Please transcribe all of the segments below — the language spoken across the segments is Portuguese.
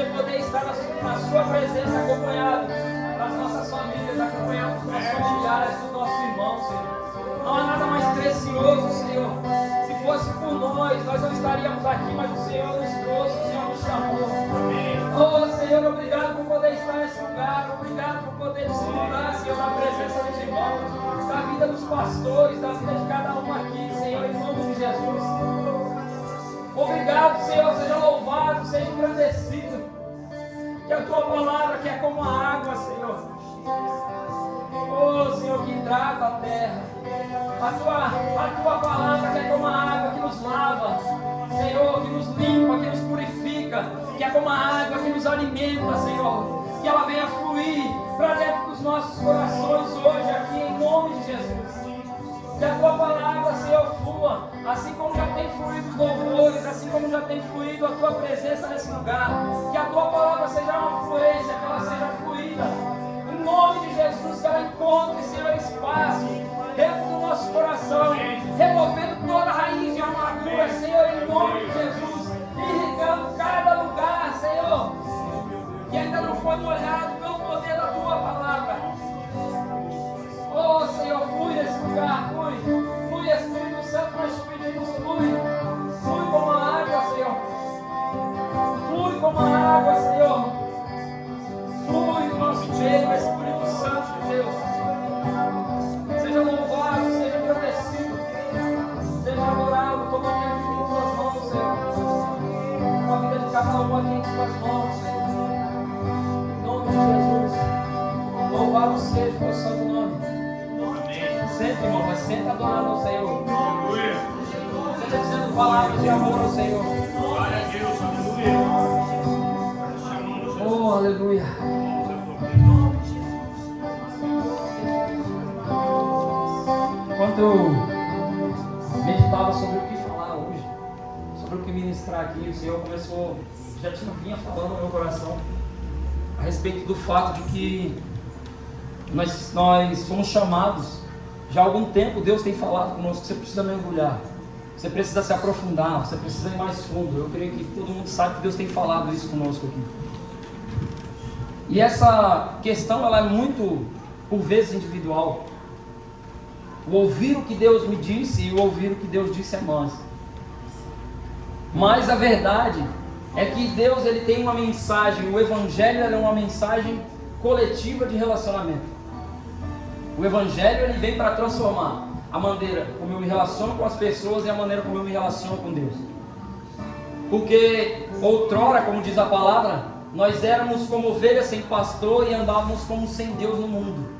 porque poder estar na sua presença acompanhado das nossas famílias, acompanhado dos nossos familiares, dos nossos irmãos, Senhor. Não há nada mais precioso, Senhor. Se fosse por nós não estaríamos aqui, mas o Senhor nos trouxe, o Senhor nos chamou. Oh, Senhor, obrigado por poder estar nesse lugar, obrigado por poder desfrutar, Senhor, da presença dos irmãos, da vida dos pastores, da vida de cada um aqui, Senhor, em nome de Jesus. Obrigado, Senhor, seja louvado, seja engrandecido. Que a tua palavra, que é como a água, Senhor. Oh, Senhor, que hidrata a terra. A tua palavra, que é como a água que nos lava, Senhor, que nos limpa, que nos purifica, que é como a água que nos alimenta, Senhor. Que ela venha fluir para dentro dos nossos corações hoje, aqui, em nome de Jesus. Que a tua palavra, Senhor, flua, assim como já tem fluído os louvores, assim como já tem fluído a tua presença nesse lugar. Que a tua palavra seja uma fluência, que ela seja fluída. Em nome de Jesus, que ela encontre, Senhor, espaço dentro do nosso coração, removendo toda raiz de amargura, Senhor, em nome de Jesus, irrigando cada lugar, Senhor, que ainda não foi molhado pelo poder da tua palavra. Oh, Senhor, flui nesse lugar, flui, Espírito Santo, nós te pedimos, flui como a água, Senhor, flui como a água, Senhor, flui no nosso meio, Espírito Santo de Deus, seja louvado, seja agradecido, seja adorado, toma a minha vida em tuas mãos, Senhor, toma a vida de cada um aqui em tuas mãos, Senhor, em nome de Jesus, louvado seja o teu santo nome. Senta, irmão, mas senta adorando ao Senhor. Aleluia. Senta dizendo palavras de amor ao Senhor. Glória a Deus, aleluia. Oh, aleluia. Enquanto eu meditava sobre o que falar hoje, sobre o que ministrar aqui, o Senhor já vinha falando no meu coração a respeito do fato de que nós somos chamados. Já há algum tempo Deus tem falado conosco que você precisa mergulhar, você precisa se aprofundar, você precisa ir mais fundo. Eu creio que todo mundo sabe que Deus tem falado isso conosco aqui. E essa questão, ela é muito, por vezes, individual. O ouvir o que Deus me disse e o ouvir o que Deus disse é manso. Mas a verdade é que Deus, ele tem uma mensagem, o Evangelho é uma mensagem coletiva de relacionamento. O Evangelho, ele vem para transformar a maneira como eu me relaciono com as pessoas e a maneira como eu me relaciono com Deus. Porque outrora, como diz a palavra, nós éramos como ovelhas sem pastor e andávamos como sem Deus no mundo.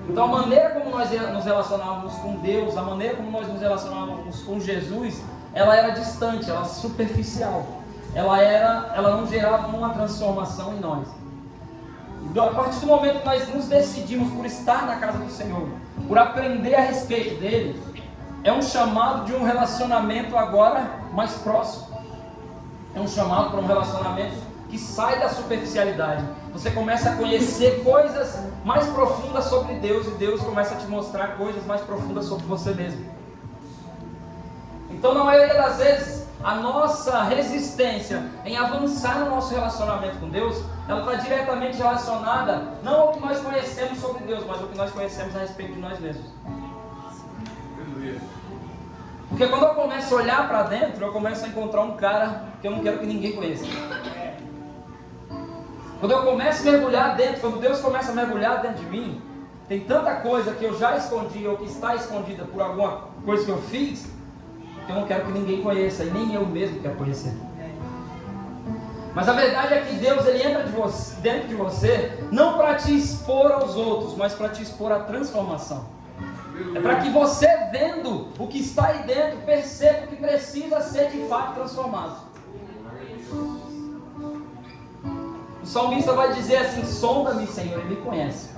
Então a maneira como nós nos relacionávamos com Deus, a maneira como nós nos relacionávamos com Jesus, ela era distante, ela era superficial. Ela não gerava uma transformação em nós. A partir do momento que nós nos decidimos por estar na casa do Senhor, por aprender a respeito dele, é um chamado de um relacionamento agora mais próximo. É um chamado para um relacionamento que sai da superficialidade. Você começa a conhecer coisas mais profundas sobre Deus e Deus começa a te mostrar coisas mais profundas sobre você mesmo. Então, na maioria das vezes, a nossa resistência em avançar no nosso relacionamento com Deus, ela está diretamente relacionada não ao que nós conhecemos sobre Deus, mas ao que nós conhecemos a respeito de nós mesmos. Porque quando eu começo a olhar para dentro, eu começo a encontrar um cara que eu não quero que ninguém conheça. Quando eu começo a mergulhar dentro, quando Deus começa a mergulhar dentro de mim, tem tanta coisa que eu já escondi ou que está escondida por alguma coisa que eu fiz, que eu não quero que ninguém conheça, e nem eu mesmo quero conhecer. Mas a verdade é que Deus, ele entra dentro de você, não para te expor aos outros, mas para te expor à transformação. É para que você, vendo o que está aí dentro, perceba que precisa ser de fato transformado. O salmista vai dizer assim: sonda-me, Senhor, e me conhece,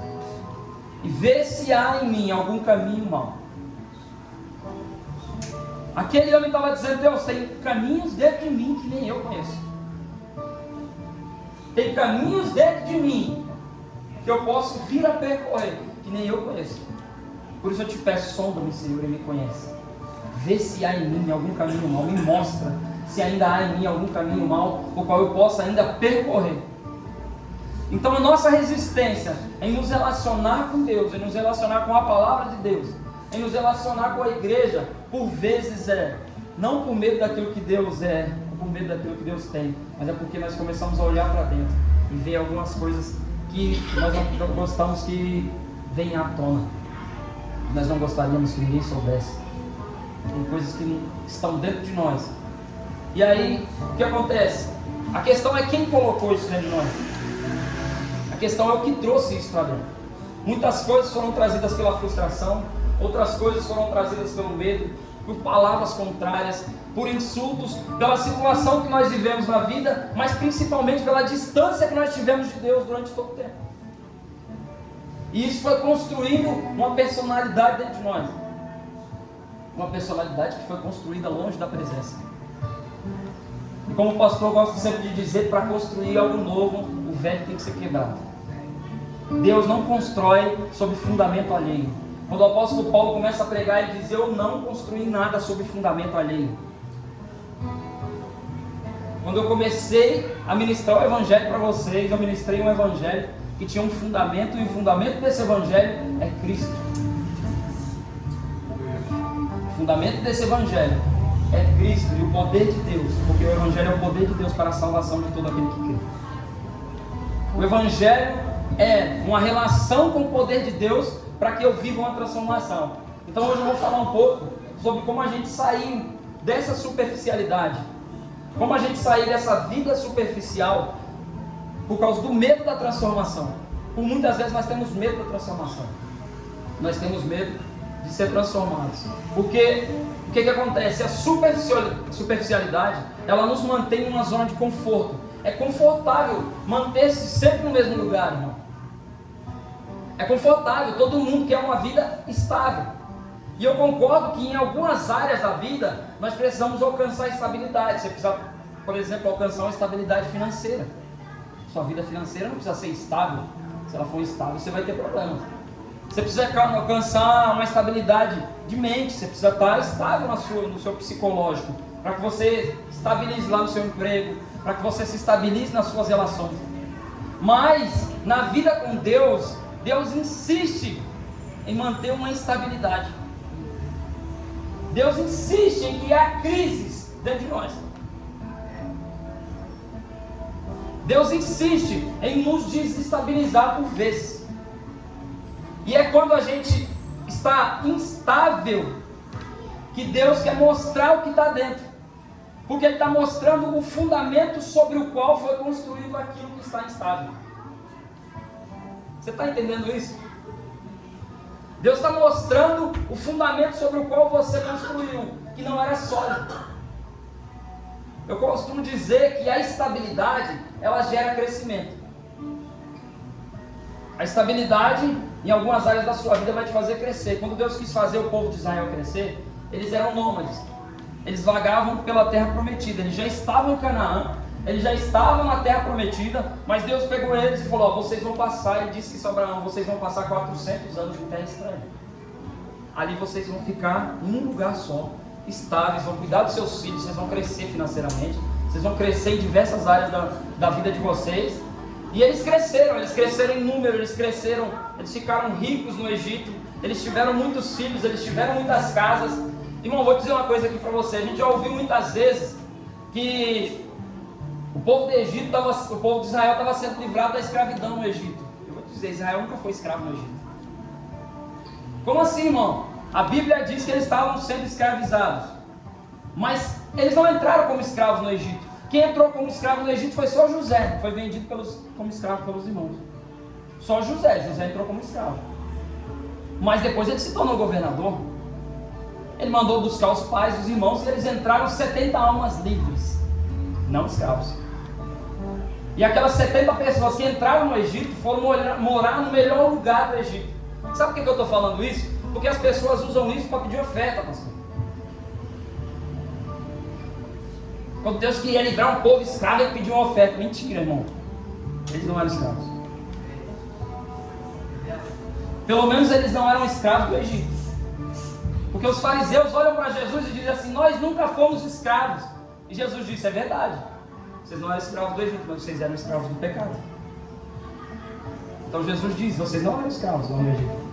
e vê se há em mim algum caminho mau. Aquele homem estava dizendo: Deus, tem caminhos dentro de mim que nem eu conheço. Tem caminhos dentro de mim que eu posso vir a percorrer, que nem eu conheço. Por isso eu te peço, sonda-me, Senhor, e me conhece. Vê se há em mim algum caminho mau, me mostra se ainda há em mim algum caminho mau, o qual eu possa ainda percorrer. Então a nossa resistência em nos relacionar com Deus, em nos relacionar com a palavra de Deus, em nos relacionar com a igreja, por vezes não por medo daquilo que Deus é, ou por medo daquilo que Deus tem, mas é porque nós começamos a olhar para dentro e ver algumas coisas que nós não gostamos que venham à tona. Nós não gostaríamos que ninguém soubesse. Tem coisas que não estão dentro de nós. E aí, o que acontece? A questão é quem colocou isso dentro de nós. A questão é o que trouxe isso para dentro. Muitas coisas foram trazidas pela frustração, outras coisas foram trazidas pelo medo, por palavras contrárias, por insultos, pela situação que nós vivemos na vida, mas principalmente pela distância que nós tivemos de Deus durante todo o tempo. E isso foi construindo uma personalidade dentro de nós. Uma personalidade que foi construída longe da presença. E como o pastor gosta sempre de dizer, para construir algo novo, o velho tem que ser quebrado. Deus não constrói sobre fundamento alheio. Quando o apóstolo Paulo começa a pregar, ele diz: eu não construí nada sobre fundamento alheio. Quando eu comecei a ministrar o evangelho para vocês, eu ministrei um evangelho que tinha um fundamento, e o fundamento desse evangelho é Cristo. O fundamento desse evangelho é Cristo e o poder de Deus, porque o evangelho é o poder de Deus para a salvação de todo aquele que crê. O evangelho é uma relação com o poder de Deus para que eu viva uma transformação. Então hoje eu vou falar um pouco sobre como a gente sair dessa superficialidade, como a gente sair dessa vida superficial por causa do medo da transformação. Por muitas vezes nós temos medo da transformação, nós temos medo de ser transformados, porque o que acontece? A superficialidade, ela nos mantém em uma zona de conforto. É confortável manter-se sempre no mesmo lugar, irmão. É confortável, todo mundo quer uma vida estável. E eu concordo que em algumas áreas da vida nós precisamos alcançar estabilidade. Você precisa, por exemplo, alcançar uma estabilidade financeira. Sua vida financeira não precisa ser estável. Se ela for estável, você vai ter problemas. Você precisa alcançar uma estabilidade de mente. Você precisa estar estável no seu psicológico, para que você estabilize lá no seu emprego, para que você se estabilize nas suas relações. Mas na vida com Deus, Deus insiste em manter uma estabilidade. Deus insiste em que há crises dentro de nós. Deus insiste em nos desestabilizar por vezes. E é quando a gente está instável que Deus quer mostrar o que está dentro. Porque Ele está mostrando o fundamento sobre o qual foi construído aquilo que está instável. Você está entendendo isso? Deus está mostrando o fundamento sobre o qual você construiu, que não era sólido. Eu costumo dizer que a estabilidade, ela gera crescimento. A estabilidade, em algumas áreas da sua vida, vai te fazer crescer. Quando Deus quis fazer o povo de Israel crescer, eles eram nômades. Eles vagavam pela terra prometida. Eles já estavam em Canaã, eles já estavam na terra prometida, mas Deus pegou eles e falou: vocês vão passar, e disse isso a Abraão: vocês vão passar 400 anos em terra estranha. Ali vocês vão ficar em um lugar só, estáveis, vão cuidar dos seus filhos, vocês vão crescer financeiramente, vocês vão crescer em diversas áreas da vida de vocês. E eles cresceram em número, eles ficaram ricos no Egito, eles tiveram muitos filhos, eles tiveram muitas casas. Irmão, vou dizer uma coisa aqui para você: a gente já ouviu muitas vezes que o povo de Israel estava sendo livrado da escravidão no Egito. Eu vou dizer, Israel nunca foi escravo no Egito. Como assim, irmão? A Bíblia diz que eles estavam sendo escravizados, mas eles não entraram como escravos no Egito. Quem entrou como escravo no Egito foi só José, foi vendido como escravo pelos irmãos. Só José entrou como escravo. Mas depois ele se tornou governador. Ele mandou buscar os pais, os irmãos, e eles entraram 70 almas livres, não escravos. E aquelas 70 pessoas que entraram no Egito foram morar no melhor lugar do Egito. Sabe por que eu estou falando isso? Porque as pessoas usam isso para pedir oferta, pastor. Quando Deus queria livrar um povo escravo, Ele pediu uma oferta. Mentira, irmão. Eles não eram escravos. Pelo menos eles não eram escravos do Egito. Porque os fariseus olham para Jesus e dizem assim: nós nunca fomos escravos. E Jesus disse: é verdade, vocês não eram escravos do Egito, mas vocês eram escravos do pecado. Então Jesus diz: vocês não eram escravos do Egito.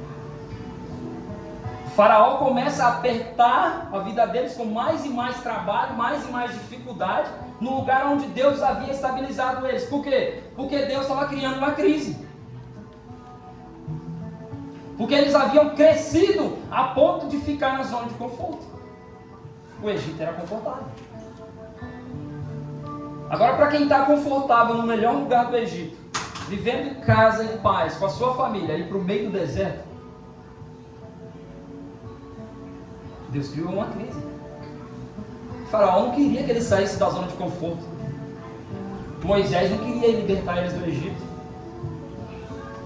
O faraó começa a apertar a vida deles com mais e mais trabalho, mais e mais dificuldade, no lugar onde Deus havia estabilizado eles. Por quê? Porque Deus estava criando uma crise. Porque eles haviam crescido a ponto de ficar na zona de conforto. O Egito era confortável. Agora, para quem está confortável no melhor lugar do Egito, vivendo em casa, em paz, com a sua família, ir para o meio do deserto, Deus criou uma crise. O faraó não queria que eles saíssem da zona de conforto. Moisés não queria libertar eles do Egito.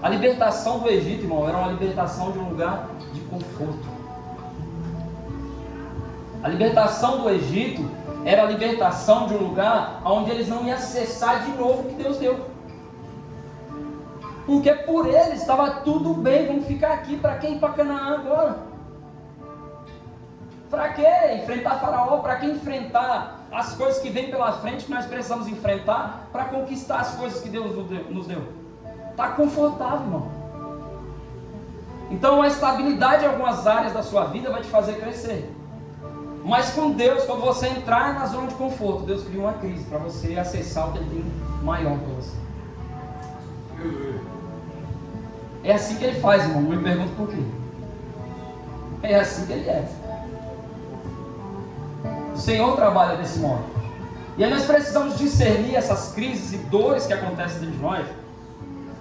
A libertação do Egito, irmão, era uma libertação de um lugar de conforto. A libertação do Egito era a libertação de um lugar onde eles não iam acessar de novo o que Deus deu. Porque por eles estava tudo bem, vamos ficar aqui, para que ir para Canaã agora? Para que enfrentar Faraó? Para que enfrentar as coisas que vêm pela frente, que nós precisamos enfrentar para conquistar as coisas que Deus nos deu? Está confortável, irmão. Então a estabilidade em algumas áreas da sua vida vai te fazer crescer. Mas com Deus, quando você entrar na zona de conforto, Deus cria uma crise para você acessar o que Ele tem maior para você. É assim que Ele faz, irmão. Não me pergunte por quê. É assim que Ele é. O Senhor trabalha desse modo. E aí nós precisamos discernir essas crises e dores que acontecem dentro de nós,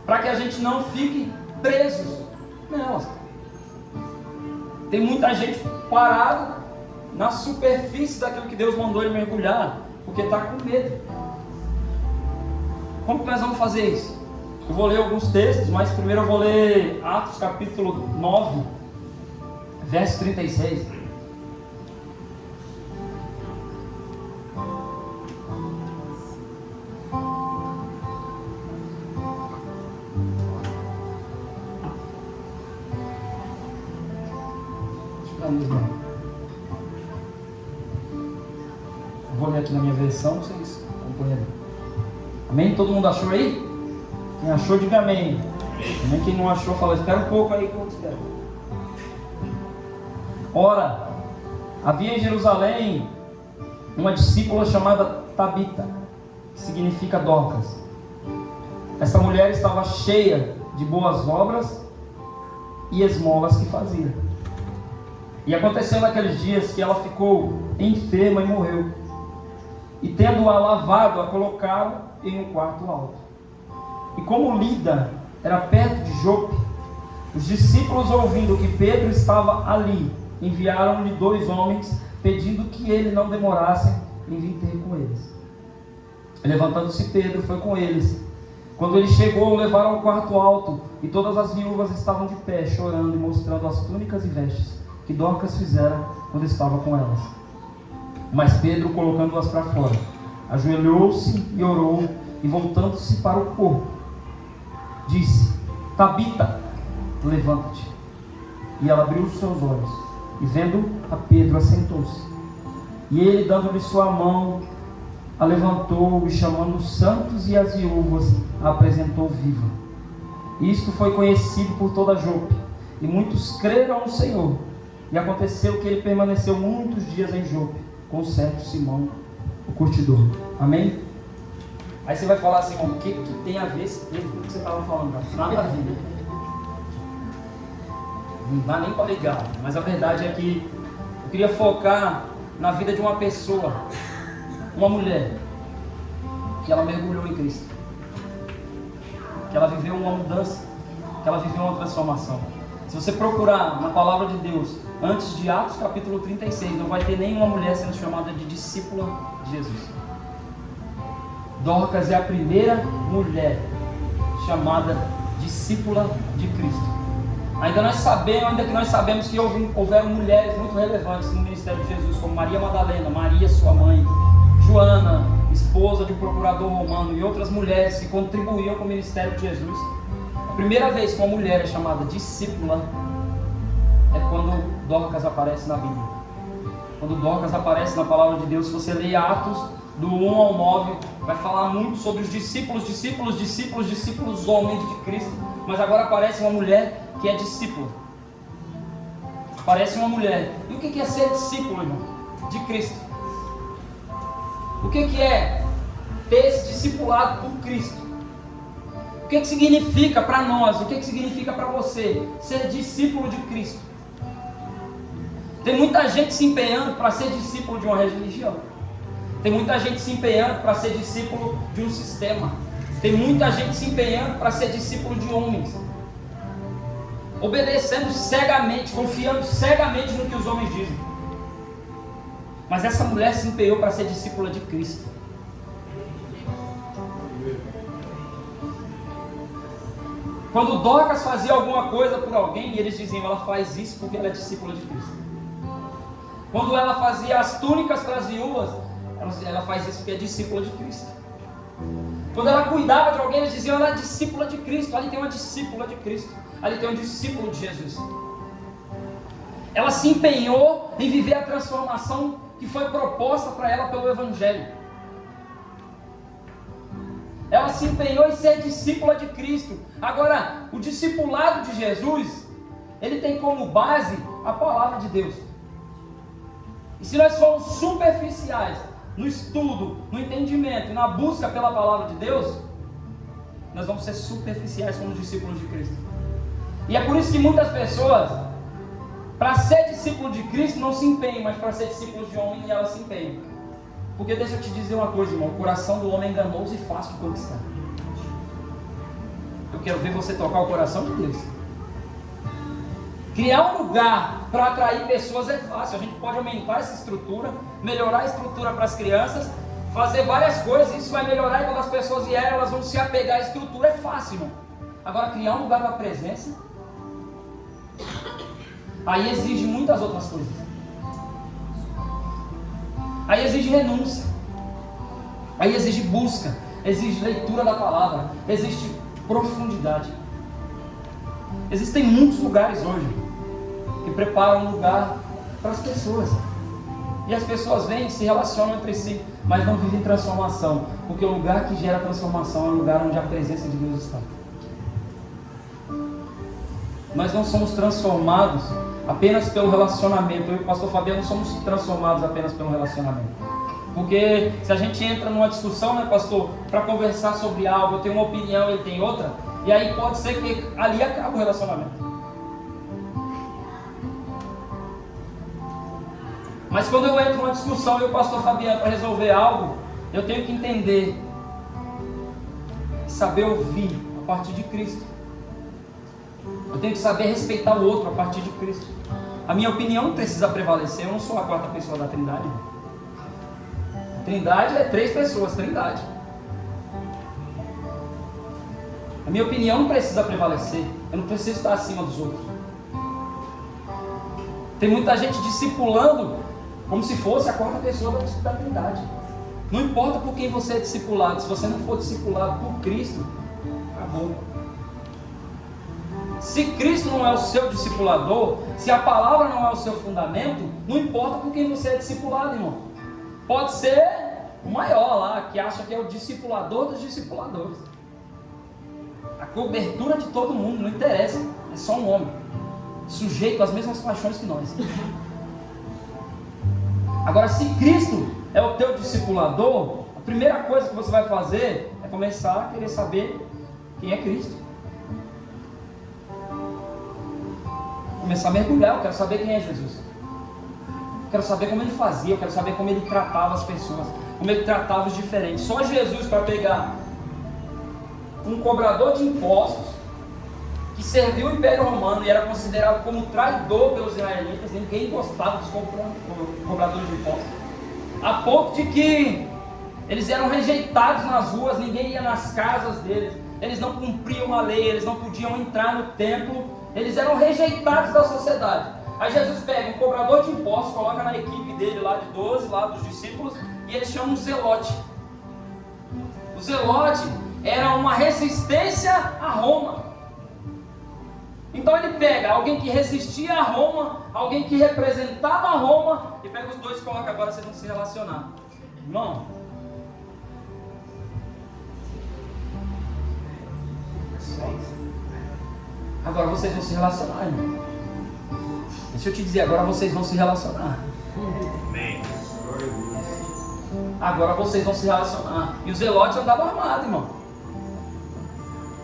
para que a gente não fique presos. Não. Tem muita gente parada na superfície daquilo que Deus mandou ele mergulhar, porque está com medo. Como que nós vamos fazer isso? Eu vou ler alguns textos, mas primeiro eu vou ler Atos capítulo 9, verso 36. Vou ler aqui na minha versão, vocês acompanham. Amém? Todo mundo achou aí? Quem achou, diga amém. Também quem não achou, fala, espera um pouco aí que eu espero. Ora, havia em Jerusalém uma discípula chamada Tabita, que significa Dorcas. Essa mulher estava cheia de boas obras e esmolas que fazia. E aconteceu naqueles dias que ela ficou enferma e morreu. E tendo-a lavado, a colocaram em um quarto alto. E como Lida era perto de Jope, os discípulos, ouvindo que Pedro estava ali, enviaram-lhe 2 homens, pedindo que ele não demorasse em vir ter com eles. Levantando-se Pedro, foi com eles. Quando ele chegou, o levaram ao quarto alto, e todas as viúvas estavam de pé, chorando e mostrando as túnicas e vestes que Dorcas fizera quando estava com elas. Mas Pedro, colocando-as para fora, ajoelhou-se e orou, e voltando-se para o corpo, disse: Tabita, levanta-te. E ela abriu os seus olhos, e vendo a Pedro, assentou-se. E ele, dando-lhe sua mão, a levantou, e chamando os santos e as viúvas, a apresentou viva. Isto foi conhecido por toda Jope, e muitos creram no Senhor. E aconteceu que ele permaneceu muitos dias em Jope, com certo Simão, o curtidor. Amém? Aí você vai falar assim, o que tem a ver esse texto com o que você estava falando? Nada a ver. Não dá nem para ligar. Mas a verdade é que eu queria focar na vida de uma pessoa, uma mulher, que ela mergulhou em Cristo, que ela viveu uma mudança, que ela viveu uma transformação. Se você procurar na palavra de Deus, antes de Atos capítulo 36, não vai ter nenhuma mulher sendo chamada de discípula de Jesus. Dorcas é a primeira mulher chamada discípula de Cristo. Ainda que nós sabemos que houveram mulheres muito relevantes no ministério de Jesus, como Maria Madalena, Maria sua mãe, Joana, esposa de um procurador romano, e outras mulheres que contribuíam com o ministério de Jesus. A primeira vez que uma mulher é chamada discípula é quando Dorcas aparece na Bíblia. Quando Dorcas aparece na palavra de Deus, se você ler Atos do 1 ao 9, vai falar muito sobre os discípulos, homens de Cristo. Mas agora aparece uma mulher que é discípula. Aparece uma mulher. E o que é ser discípulo, irmão? De Cristo. O que é ter esse discipulado por Cristo? O que significa para nós? O que significa para você ser discípulo de Cristo? Tem muita gente se empenhando para ser discípulo de uma religião. Tem muita gente se empenhando para ser discípulo de um sistema. Tem muita gente se empenhando para ser discípulo de homens. Obedecendo cegamente, confiando cegamente no que os homens dizem. Mas essa mulher se empenhou para ser discípula de Cristo. Quando Dorcas fazia alguma coisa por alguém, eles diziam, ela faz isso porque ela é discípula de Cristo. Quando ela fazia as túnicas para as viúvas, ela faz isso porque é discípula de Cristo. Quando ela cuidava de alguém, eles diziam, ela é discípula de Cristo. Ali tem uma discípula de Cristo. Ali tem um discípulo de Jesus. Ela se empenhou em viver a transformação que foi proposta para ela pelo Evangelho. Ela se empenhou em ser discípula de Cristo. Agora, o discipulado de Jesus, ele tem como base a palavra de Deus. E se nós formos superficiais no estudo, no entendimento e na busca pela palavra de Deus, nós vamos ser superficiais como discípulos de Cristo. E é por isso que muitas pessoas, para ser discípulo de Cristo, não se empenham, mas para ser discípulos de homem, elas se empenham. Porque deixa eu te dizer uma coisa, irmão, o coração do homem é enganoso e fácil de conquistar. Eu quero ver você tocar o coração de Deus. Criar um lugar para atrair pessoas é fácil. A gente pode aumentar essa estrutura, melhorar a estrutura para as crianças, fazer várias coisas, isso vai melhorar, e quando as pessoas vierem, elas vão se apegar à estrutura, é fácil, irmão. Agora, criar um lugar para a presença, aí exige muitas outras coisas. Aí exige renúncia, aí exige busca, exige leitura da palavra, exige profundidade. Existem muitos lugares hoje que preparam um lugar para as pessoas. E as pessoas vêm e se relacionam entre si, mas não vivem transformação, porque o lugar que gera transformação é o lugar onde a presença de Deus está. Nós não somos transformados apenas pelo relacionamento. Eu e o pastor Fabiano não somos transformados apenas pelo relacionamento. Porque se a gente entra numa discussão, né, pastor, para conversar sobre algo, eu tenho uma opinião, ele tem outra, e aí pode ser que ali acabe o relacionamento. Mas quando eu entro numa discussão e o pastor Fabiano para resolver algo, eu tenho que entender e saber ouvir a partir de Cristo. Eu tenho que saber respeitar o outro a partir de Cristo. A minha opinião não precisa prevalecer. Eu não sou a quarta pessoa da Trindade. A Trindade é 3 pessoas, Trindade. A minha opinião não precisa prevalecer. Eu não preciso estar acima dos outros. Tem muita gente discipulando como se fosse a quarta pessoa da Trindade. Não importa por quem você é discipulado. Se você não for discipulado por Cristo, acabou. Se Cristo não é o seu discipulador, se a palavra não é o seu fundamento, não importa por quem você é discipulado, irmão. Pode ser o maior lá, que acha que é o discipulador dos discipuladores. A cobertura de todo mundo, não interessa, é só um homem, sujeito às mesmas paixões que nós. Agora, se Cristo é o teu discipulador, a primeira coisa que você vai fazer é começar a querer saber quem é Cristo. Começar a mergulhar, eu quero saber quem é Jesus. Eu quero saber como ele fazia, eu quero saber como ele tratava as pessoas, como ele tratava os diferentes. Só Jesus para pegar um cobrador de impostos que serviu o Império Romano e era considerado como traidor pelos israelitas, ninguém gostava dos cobradores de impostos, a ponto de que eles eram rejeitados nas ruas, ninguém ia nas casas deles, eles não cumpriam a lei, eles não podiam entrar no templo, eles eram rejeitados da sociedade. Aí Jesus pega um cobrador de impostos, coloca na equipe dele lá de 12, lá dos discípulos, e eles chamam um zelote. O zelote era uma resistência a Roma. Então ele pega alguém que resistia a Roma, alguém que representava Roma, e pega os dois e coloca, agora vocês vão se relacionar. Irmão, agora vocês vão se relacionar, irmão. Deixa eu te dizer, agora vocês vão se relacionar. Agora vocês vão se relacionar. E o Zelote andava armado, irmão.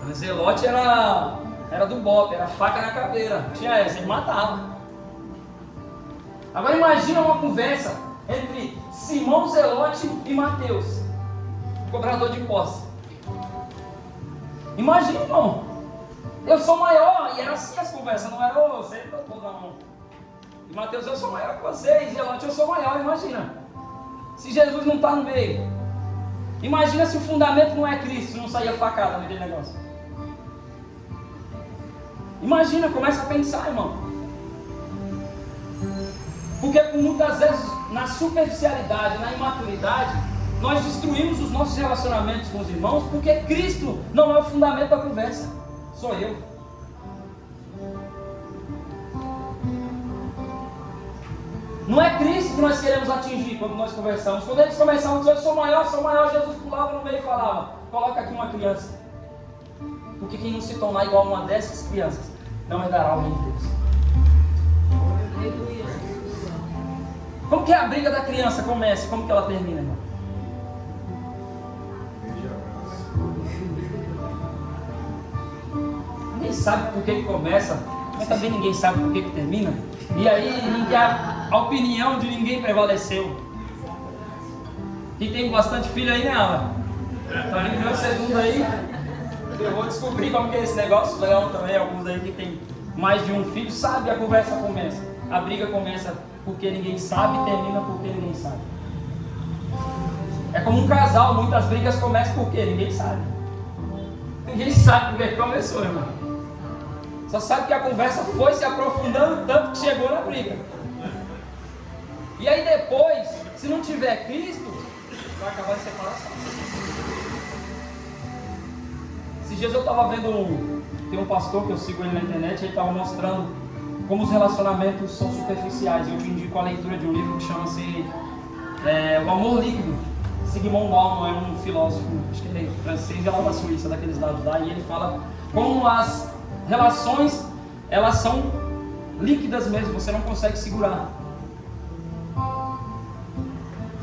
O Zelote era do bope, era faca na caveira. Tinha essa, ele matava. Agora imagina uma conversa entre Simão Zelote e Mateus, cobrador de impostos. Imagina, irmão. Eu sou maior, e era assim as conversas, não era você, doutor, não. E Mateus, eu sou maior que vocês, Zelote, eu sou maior, imagina. Se Jesus não está no meio. Imagina se o fundamento não é Cristo, se não saía facada naquele negócio. Imagina, começa a pensar, irmão. Porque muitas vezes, na superficialidade, na imaturidade, nós destruímos os nossos relacionamentos com os irmãos, porque Cristo não é o fundamento da conversa. Sou eu. Não é Cristo que nós queremos atingir quando nós conversamos. Quando eles começavam a dizer, eu sou maior, Jesus pulava no meio e falava, coloca aqui uma criança. Porque quem não se tornar igual a uma dessas crianças, não herdará o reino de Deus. Como que a briga da criança começa e como que ela termina, irmão? Ninguém sabe por que começa, mas também ninguém sabe por que termina. E aí a opinião de ninguém prevaleceu. Quem tem bastante filho aí, né, Alan? Tá vindo meu segundo aí. Eu vou descobrir como que é esse negócio. Leão também, alguns aí que tem mais de um filho, sabe, a conversa começa. A briga começa porque ninguém sabe e termina porque ninguém sabe. É como um casal, muitas brigas começam porque ninguém sabe. Ninguém sabe porque começou, irmão. Só sabe que a conversa foi se aprofundando tanto que chegou na briga. E aí depois, se não tiver Cristo, vai acabar em separação. Esses dias eu estava vendo, tem um pastor que eu sigo ele na internet, ele estava mostrando como os relacionamentos são superficiais. Eu te indico a leitura de um livro que chama-se O Amor Líquido. Sigmund Bauman é um filósofo, acho que ele é francês, é lá da Suíça, daqueles lados lá, e ele fala como as relações, elas são líquidas mesmo, você não consegue segurar.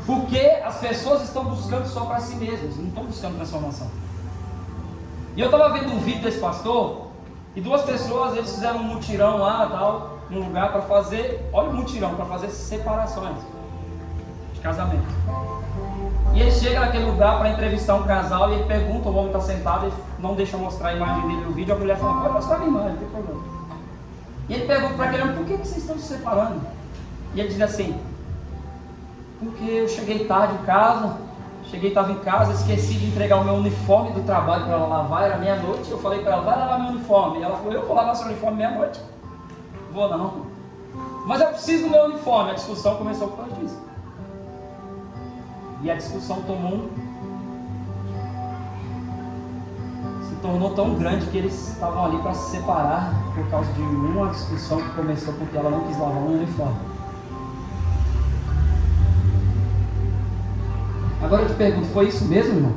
Porque as pessoas estão buscando só para si mesmas, não estão buscando transformação. E eu estava vendo um vídeo desse pastor, e duas pessoas, eles fizeram um mutirão lá, tal, num lugar para fazer, olha o mutirão, para fazer separações de casamento. E ele chega naquele lugar para entrevistar um casal, e ele pergunta, o homem está sentado, ele não deixa mostrar a imagem dele no vídeo, a mulher fala, pode mostrar a imagem, não tem problema. E ele pergunta para aquele homem, por que vocês estão se separando? E ele diz assim, porque eu cheguei tarde em casa, estava em casa, esqueci de entregar o meu uniforme do trabalho para ela lavar, era meia-noite, eu falei para ela, vai lavar meu uniforme. E ela falou, eu vou lavar seu uniforme meia-noite? Vou não. Mas eu preciso do meu uniforme. A discussão começou por causa disso. E a discussão se tornou tão grande que eles estavam ali para se separar por causa de uma discussão que começou porque ela não quis lavar o uniforme. Agora eu te pergunto, foi isso mesmo, irmão?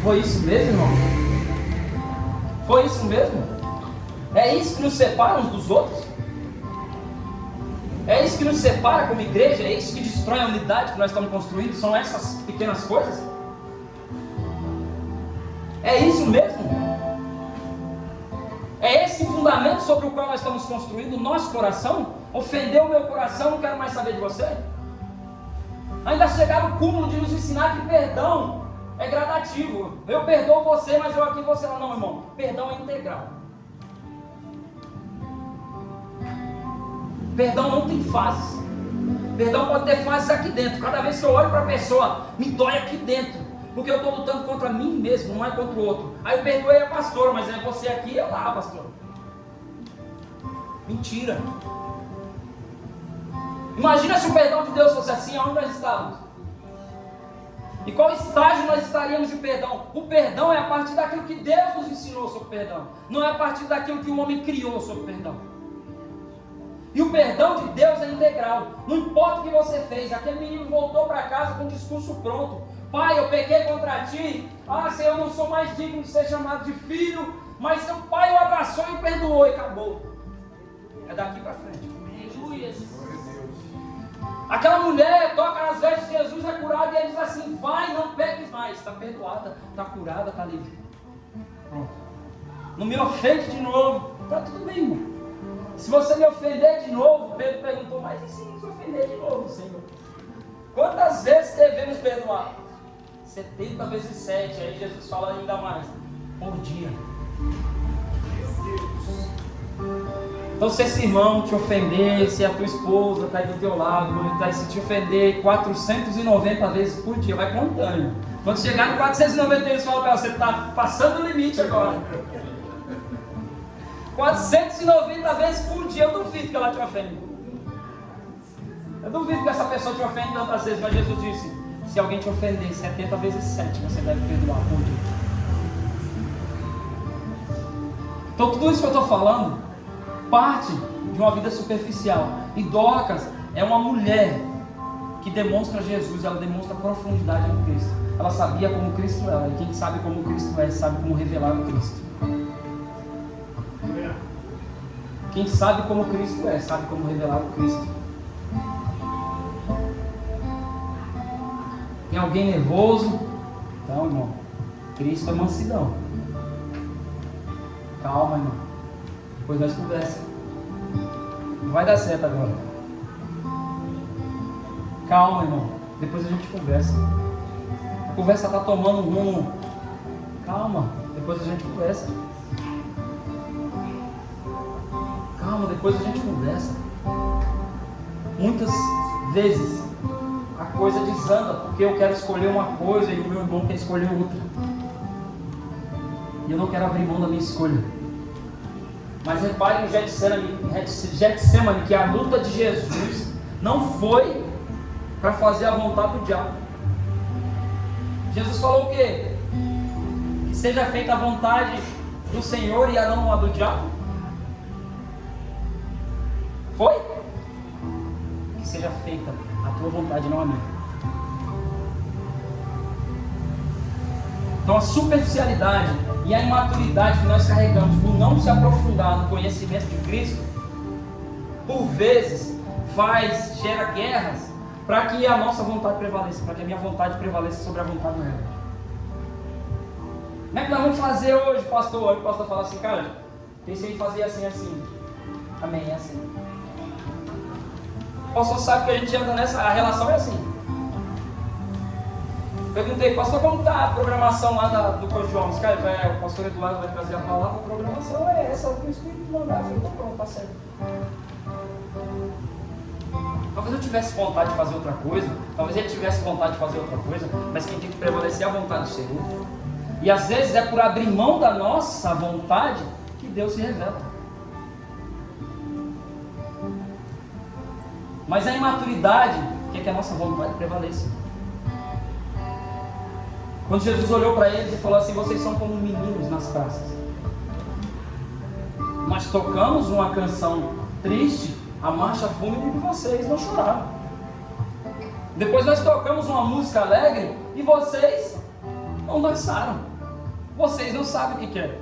Foi isso mesmo, irmão? Foi isso mesmo? É isso que nos separa uns dos outros? É isso que nos separa como igreja? É isso que destrói a unidade que nós estamos construindo? São essas pequenas coisas? É isso mesmo? É esse fundamento sobre o qual nós estamos construindo o nosso coração? Ofendeu o meu coração, não quero mais saber de você? Ainda chegaram no cúmulo de nos ensinar que perdão é gradativo. Eu perdoo você, mas eu aqui você não, irmão. Perdão é integral. Perdão não tem fases. Perdão pode ter fases aqui dentro. Cada vez que eu olho para a pessoa, me dói aqui dentro. Porque eu estou lutando contra mim mesmo, não é contra o outro. Aí eu perdoei a pastora, mas é você aqui e eu lá, pastor. Mentira. Imagina se o perdão de Deus fosse assim, aonde nós estávamos? E qual estágio nós estaríamos de perdão? O perdão é a partir daquilo que Deus nos ensinou sobre perdão. Não é a partir daquilo que o homem criou sobre perdão. E o perdão de Deus é integral. Não importa o que você fez. Aquele menino voltou para casa com o discurso pronto. Pai, eu pequei contra ti. Ah, Senhor, eu não sou mais digno de ser chamado de filho. Mas seu pai o abraçou e perdoou e acabou. É daqui para frente. Aleluia. Aquela mulher toca nas vestes de Jesus, é curada e ele diz assim: vai, não peques mais. Está perdoada, está curada, está livre. Pronto. Não me ofende de novo. Está tudo bem, irmão. Se você me ofender de novo, Pedro perguntou: mas e se nos ofender de novo, Senhor? Quantas vezes devemos perdoar? 70 vezes 7. Aí Jesus fala ainda mais: por dia. Então, se esse irmão te ofender, se a tua esposa está aí do teu lado, se te ofender 490 vezes por dia, vai contando, irmão. Quando chegar no 490, eles falam: você está passando o limite agora. 490 vezes por dia, eu duvido que ela te ofende. Eu duvido que essa pessoa te ofende tantas vezes, mas Jesus disse: se alguém te ofender 70 vezes 7, você deve perdoar por dia. Então tudo isso que eu estou falando parte de uma vida superficial. E Dorcas é uma mulher que demonstra Jesus, ela demonstra profundidade em Cristo. Ela sabia como Cristo era, e quem sabe como Cristo é, sabe como revelar o Cristo. Quem sabe como Cristo é, sabe como revelar o Cristo. Tem alguém nervoso? Então, irmão, Cristo é mansidão. Calma, irmão. Depois nós conversamos. Não vai dar certo agora. Calma, irmão. Depois a gente conversa. A conversa está tomando um rumo. Calma. Depois a gente conversa. Calma. Depois a gente conversa. Muitas vezes a coisa desanda porque eu quero escolher uma coisa e o meu irmão quer escolher outra. E eu não quero abrir mão da minha escolha. Mas repare no Getsemane que a luta de Jesus não foi para fazer a vontade do diabo. Jesus falou o quê? Que seja feita a vontade do Senhor e a não a do diabo. Foi? Que seja feita a tua vontade, não a minha. Então a superficialidade e a imaturidade que nós carregamos por não se aprofundar no conhecimento de Cristo, por vezes gera guerras para que a nossa vontade prevaleça, para que a minha vontade prevaleça sobre a vontade dela. Como é que nós vamos fazer hoje, pastor? Aí o pastor fala assim: cara, pensei em fazer assim, assim. Amém, é assim. O pastor sabe que a gente anda nessa, a relação é assim. Perguntei: pastor, como está a programação lá do Corpo de Homens? Cara, o pastor Eduardo vai trazer a palavra, a programação é essa, o que o Espírito mandar. Eu falei: tá pronto, tá certo. Talvez eu tivesse vontade de fazer outra coisa, talvez ele tivesse vontade de fazer outra coisa, mas quem tem que prevalecer é a vontade do Senhor. E às vezes é por abrir mão da nossa vontade que Deus se revela. Mas a imaturidade quer que a nossa vontade prevaleça. Quando Jesus olhou para eles e falou assim: vocês são como meninos nas praças. Nós tocamos uma canção triste, a marcha fúnebre, de vocês não choraram. Depois nós tocamos uma música alegre e vocês não dançaram. Vocês não sabem o que é.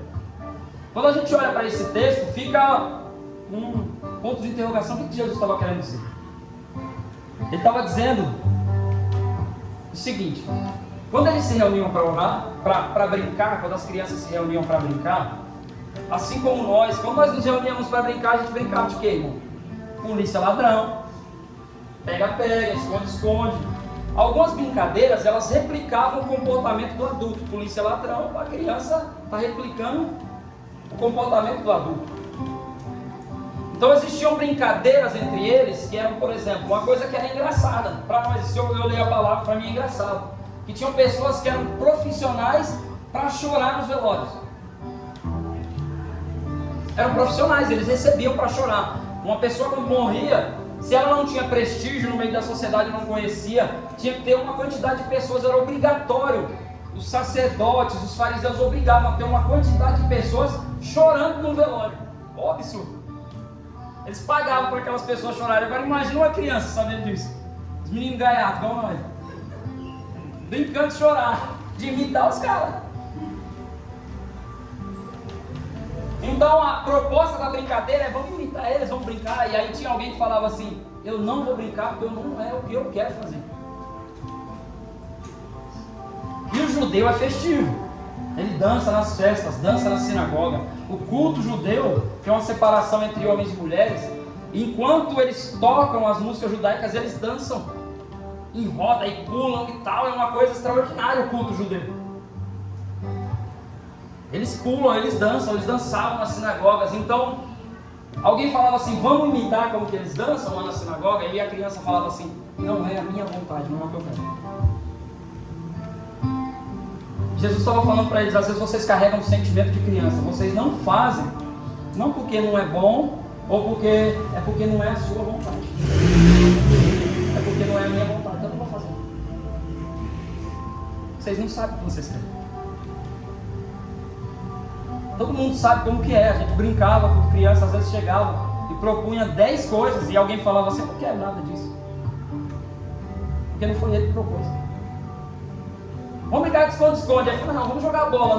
Quando a gente olha para esse texto, fica um ponto de interrogação. O que Jesus estava querendo dizer? Ele estava dizendo o seguinte: quando eles se reuniam para orar, para brincar, quando as crianças se reuniam para brincar, assim como nós, quando nós nos reuníamos para brincar, a gente brincava de quê, irmão? Polícia ladrão, pega-pega, esconde-esconde. Algumas brincadeiras, elas replicavam o comportamento do adulto. Polícia ladrão, a criança está replicando o comportamento do adulto. Então existiam brincadeiras entre eles que eram, por exemplo, uma coisa que era engraçada. Para nós, se eu leio a palavra, para mim é engraçado. Que tinham pessoas que eram profissionais para chorar nos velórios. Eram profissionais, eles recebiam para chorar. Uma pessoa quando morria, Se ela não tinha prestígio no meio da sociedade, não conhecia, tinha que ter uma quantidade de pessoas, era obrigatório. Os sacerdotes, os fariseus obrigavam a ter uma quantidade de pessoas chorando no velório. Ó, absurdo. Eles pagavam para aquelas pessoas chorarem. Agora imagina uma criança sabendo disso. Os meninos gaiatos, igual nós. Brincando de chorar, de imitar os caras. Então a proposta da brincadeira é: vamos imitar eles, vamos brincar. E aí tinha alguém que falava assim: eu não vou brincar porque não é o que eu quero fazer. E o judeu é festivo, ele dança nas festas, dança na sinagoga. O culto judeu tem uma separação entre homens e mulheres. Enquanto eles tocam as músicas judaicas, eles dançam em roda e pulam e tal. É uma coisa extraordinária o culto judeu. Eles pulam, eles dançam, eles dançavam nas sinagogas. Então, alguém falava assim: vamos imitar como que eles dançam lá na sinagoga. E a criança falava assim: não é a minha vontade, não é o que eu quero. Jesus estava falando para eles: às vezes vocês carregam um sentimento de criança. Vocês não fazem, não porque não é bom, ou porque não é a sua vontade. É porque não é a minha vontade, então eu não vou fazer. Vocês não sabem o que vocês querem. Todo mundo sabe como que é. A gente brincava com criança, às vezes chegava e propunha 10 coisas e alguém falava assim: eu não quero nada disso, porque não foi ele que propôs. Vamos brincar de esconde-esconde. Aí fala: não, vamos jogar bola.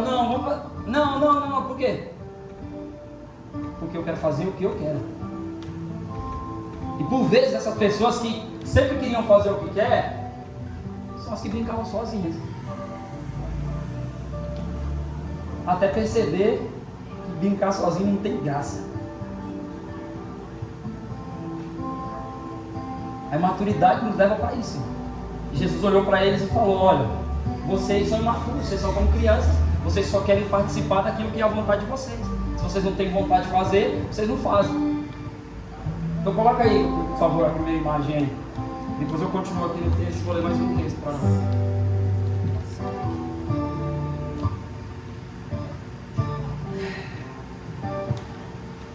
Não, por quê? Porque eu quero fazer o que eu quero. E por vezes essas pessoas que sempre queriam fazer o que quer são as que brincavam sozinhas, até perceber que brincar sozinho não tem graça. A maturidade nos leva para isso. E Jesus olhou para eles e falou: olha, vocês são imaturos, vocês são como crianças, vocês só querem participar daquilo que é a vontade de vocês. Se vocês não têm vontade de fazer, vocês não fazem. Então coloca aí, por favor, a primeira imagem aí. Depois eu continuo aqui no texto e vou ler mais um texto para nós.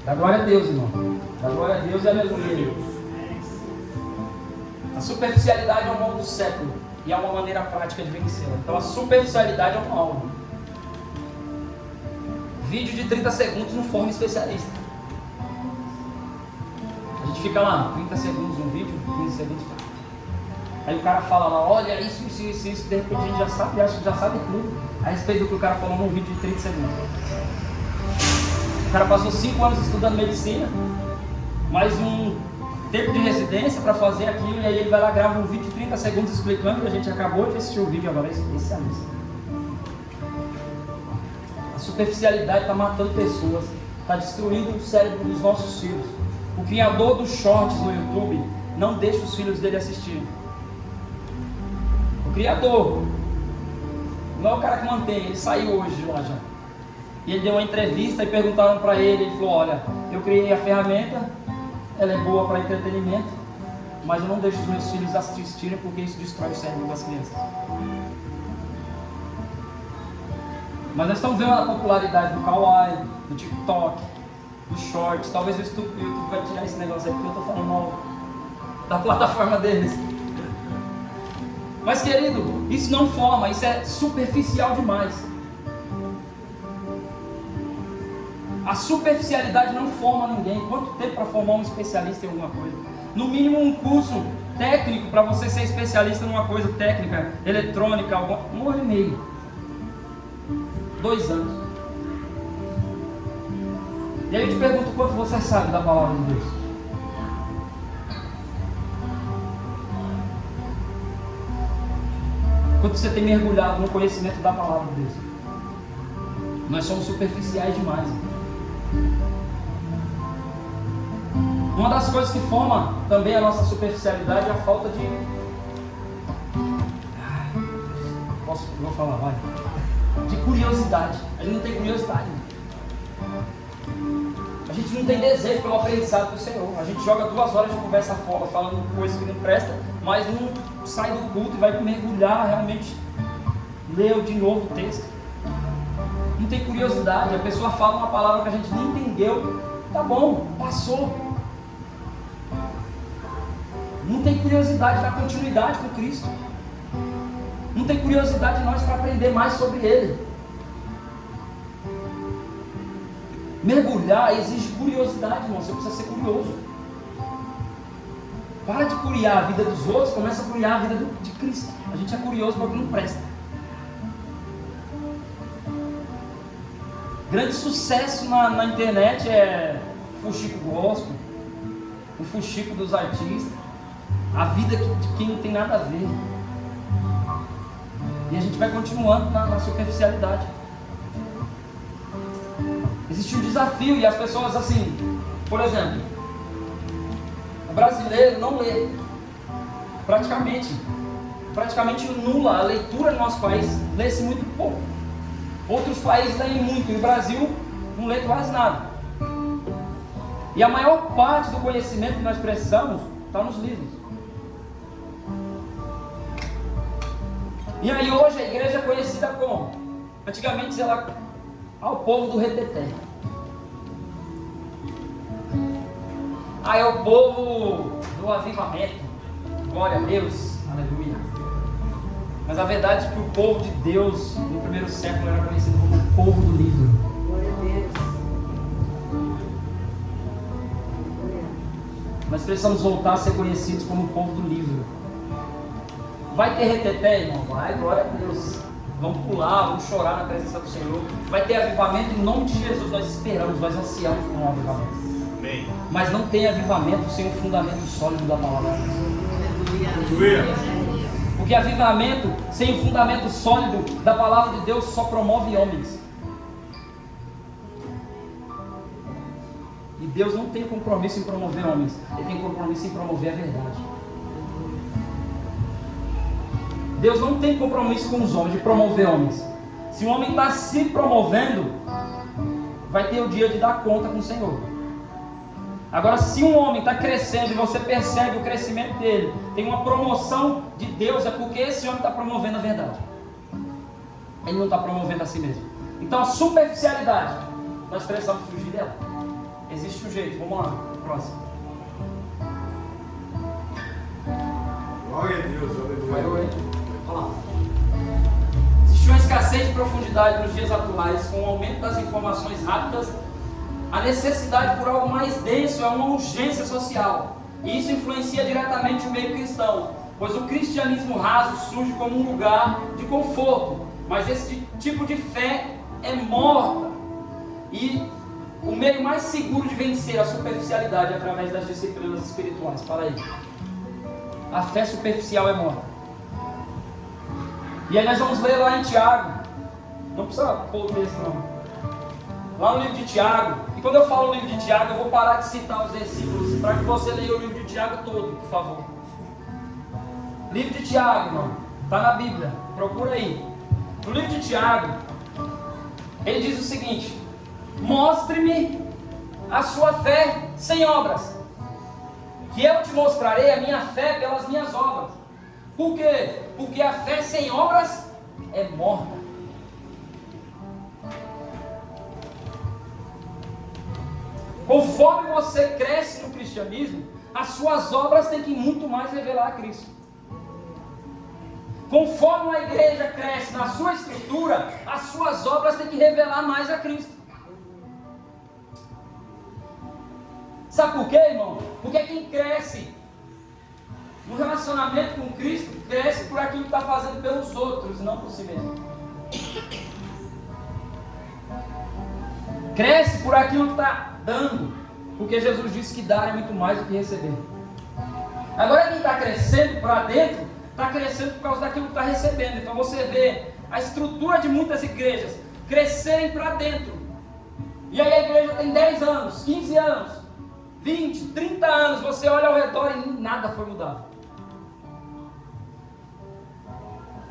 Dá glória a Deus, irmão. Dá glória a Deus e aleluia. A superficialidade é o mal do século e há uma maneira prática de vencê-la. Então a superficialidade é um mal. Vídeo de 30 segundos não forma especialista. A gente fica lá, 30 segundos um vídeo, 15 segundos. Aí o cara fala lá: olha, isso, de repente a gente já sabe, acha que já sabe tudo a respeito do que o cara falou num vídeo de 30 segundos. O cara passou 5 anos estudando medicina, mais um tempo de residência para fazer aquilo, e aí ele vai lá, grava um vídeo de 30 segundos explicando, e a gente acabou de assistir o vídeo agora, especialista. A superficialidade está matando pessoas, está destruindo o cérebro dos nossos filhos. O criador dos shorts no YouTube não deixa os filhos dele assistirem. O criador, não é o cara que mantém, ele saiu hoje de lá já. E ele deu uma entrevista e perguntaram para ele, ele falou: olha, eu criei a ferramenta, ela é boa para entretenimento, mas eu não deixo os meus filhos assistirem porque isso destrói o cérebro das crianças. Mas nós estamos vendo a popularidade do Kawaii, do TikTok, dos shorts. Talvez o YouTube vai tirar esse negócio aí porque eu estou falando mal da plataforma deles. Mas querido, isso não forma, isso é superficial demais. A superficialidade não forma ninguém. Quanto tempo para formar um especialista em alguma coisa? No mínimo um curso técnico para você ser especialista numa coisa técnica, eletrônica, 1 ano e meio, 2 anos. E aí eu te pergunto: quanto você sabe da palavra de Deus? Quanto você tem mergulhado no conhecimento da palavra de Deus? Nós somos superficiais demais. Uma das coisas que forma também a nossa superficialidade é a falta de... Vou falar, vai. De curiosidade. A gente não tem curiosidade. A gente não tem desejo pelo aprendizado do Senhor. A gente joga 2 horas de conversa fora, falando coisas que não prestam, mas não sai do culto e vai mergulhar realmente, ler de novo o texto. Não tem curiosidade. A pessoa fala uma palavra que a gente não entendeu. Tá bom, passou. Não tem curiosidade da continuidade com Cristo. Não tem curiosidade de nós para aprender mais sobre Ele. Mergulhar exige curiosidade, irmão. Você precisa ser curioso. Para de curiar a vida dos outros, começa a curiar a vida de Cristo. A gente é curioso para o que não presta. Grande sucesso na internet é o fuxico gospel, o fuxico dos artistas, a vida de quem não tem nada a ver. E a gente vai continuando na superficialidade. Existe um desafio e as pessoas assim, por exemplo, o brasileiro não lê, praticamente nula a leitura no nosso país, lê-se muito pouco. Outros países leem muito, e o Brasil não lê quase nada. E a maior parte do conhecimento que nós precisamos está nos livros. E aí hoje a igreja é conhecida como? Antigamente ela ao povo do reteté. É o povo do avivamento. Glória a Deus, aleluia. Mas a verdade é que o povo de Deus no primeiro século era conhecido como o povo do livro. Glória a Deus. Nós precisamos voltar a ser conhecidos como o povo do livro. Vai ter reteté, irmão? Vai, glória a Deus. Vamos pular, vamos chorar na presença do Senhor. Vai ter avivamento em nome de Jesus. Nós esperamos, nós ansiamos por um avivamento. Amém. Mas não tem avivamento sem um fundamento sólido da palavra de Deus. Porque avivamento sem um fundamento sólido da palavra de Deus só promove homens. E Deus não tem compromisso em promover homens. Ele tem compromisso em promover a verdade. Deus não tem compromisso com os homens, de promover homens. Se o homem está se promovendo, vai ter o dia de dar conta com o Senhor. Agora, se um homem está crescendo e você percebe o crescimento dele, tem uma promoção de Deus, é porque esse homem está promovendo a verdade. Ele não está promovendo a si mesmo. Então a superficialidade, nós precisamos fugir dela. Existe um jeito, vamos lá, próximo. Glória a Deus, aleluia. Olha lá. Existe uma escassez de profundidade nos dias atuais, com o aumento das informações rápidas. A necessidade por algo mais denso é uma urgência social. E isso influencia diretamente o meio cristão, pois o cristianismo raso surge como um lugar de conforto. Mas esse tipo de fé é morta. E o meio mais seguro de vencer a superficialidade é através das disciplinas espirituais. Para aí. A fé superficial é morta. E aí nós vamos ler lá em Tiago. Não precisa pôr o texto não. Lá no livro de Tiago. E quando eu falo no livro de Tiago, eu vou parar de citar os versículos para que você leia o livro de Tiago todo, por favor. Livro de Tiago, irmão. Está na Bíblia. Procura aí. No livro de Tiago, ele diz o seguinte: mostre-me a sua fé sem obras, que eu te mostrarei a minha fé pelas minhas obras. Por quê? Porque a fé sem obras é morta. Conforme você cresce no cristianismo, as suas obras têm que muito mais revelar a Cristo. Conforme a igreja cresce na sua estrutura, as suas obras têm que revelar mais a Cristo. Sabe por quê, irmão? Porque quem cresce no relacionamento com Cristo, cresce por aquilo que está fazendo pelos outros, não por si mesmo. Cresce por aquilo que está dando, porque Jesus disse que dar é muito mais do que receber. Agora quem está crescendo para dentro, está crescendo por causa daquilo que está recebendo. Então você vê a estrutura de muitas igrejas crescerem para dentro. E aí a igreja tem 10 anos, 15 anos, 20, 30 anos, você olha ao redor e nada foi mudado.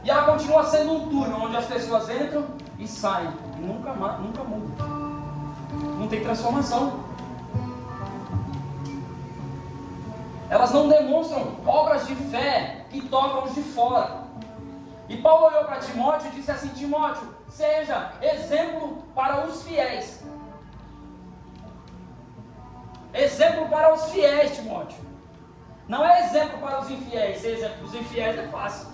E ela continua sendo um túnel onde as pessoas entram e saem. E nunca muda. Não tem transformação. Elas não demonstram obras de fé que tocam os de fora. E Paulo olhou para Timóteo e disse assim: Timóteo, seja exemplo para os fiéis. Exemplo para os fiéis, Timóteo. Não é exemplo para os infiéis. Ser exemplo para os infiéis é fácil.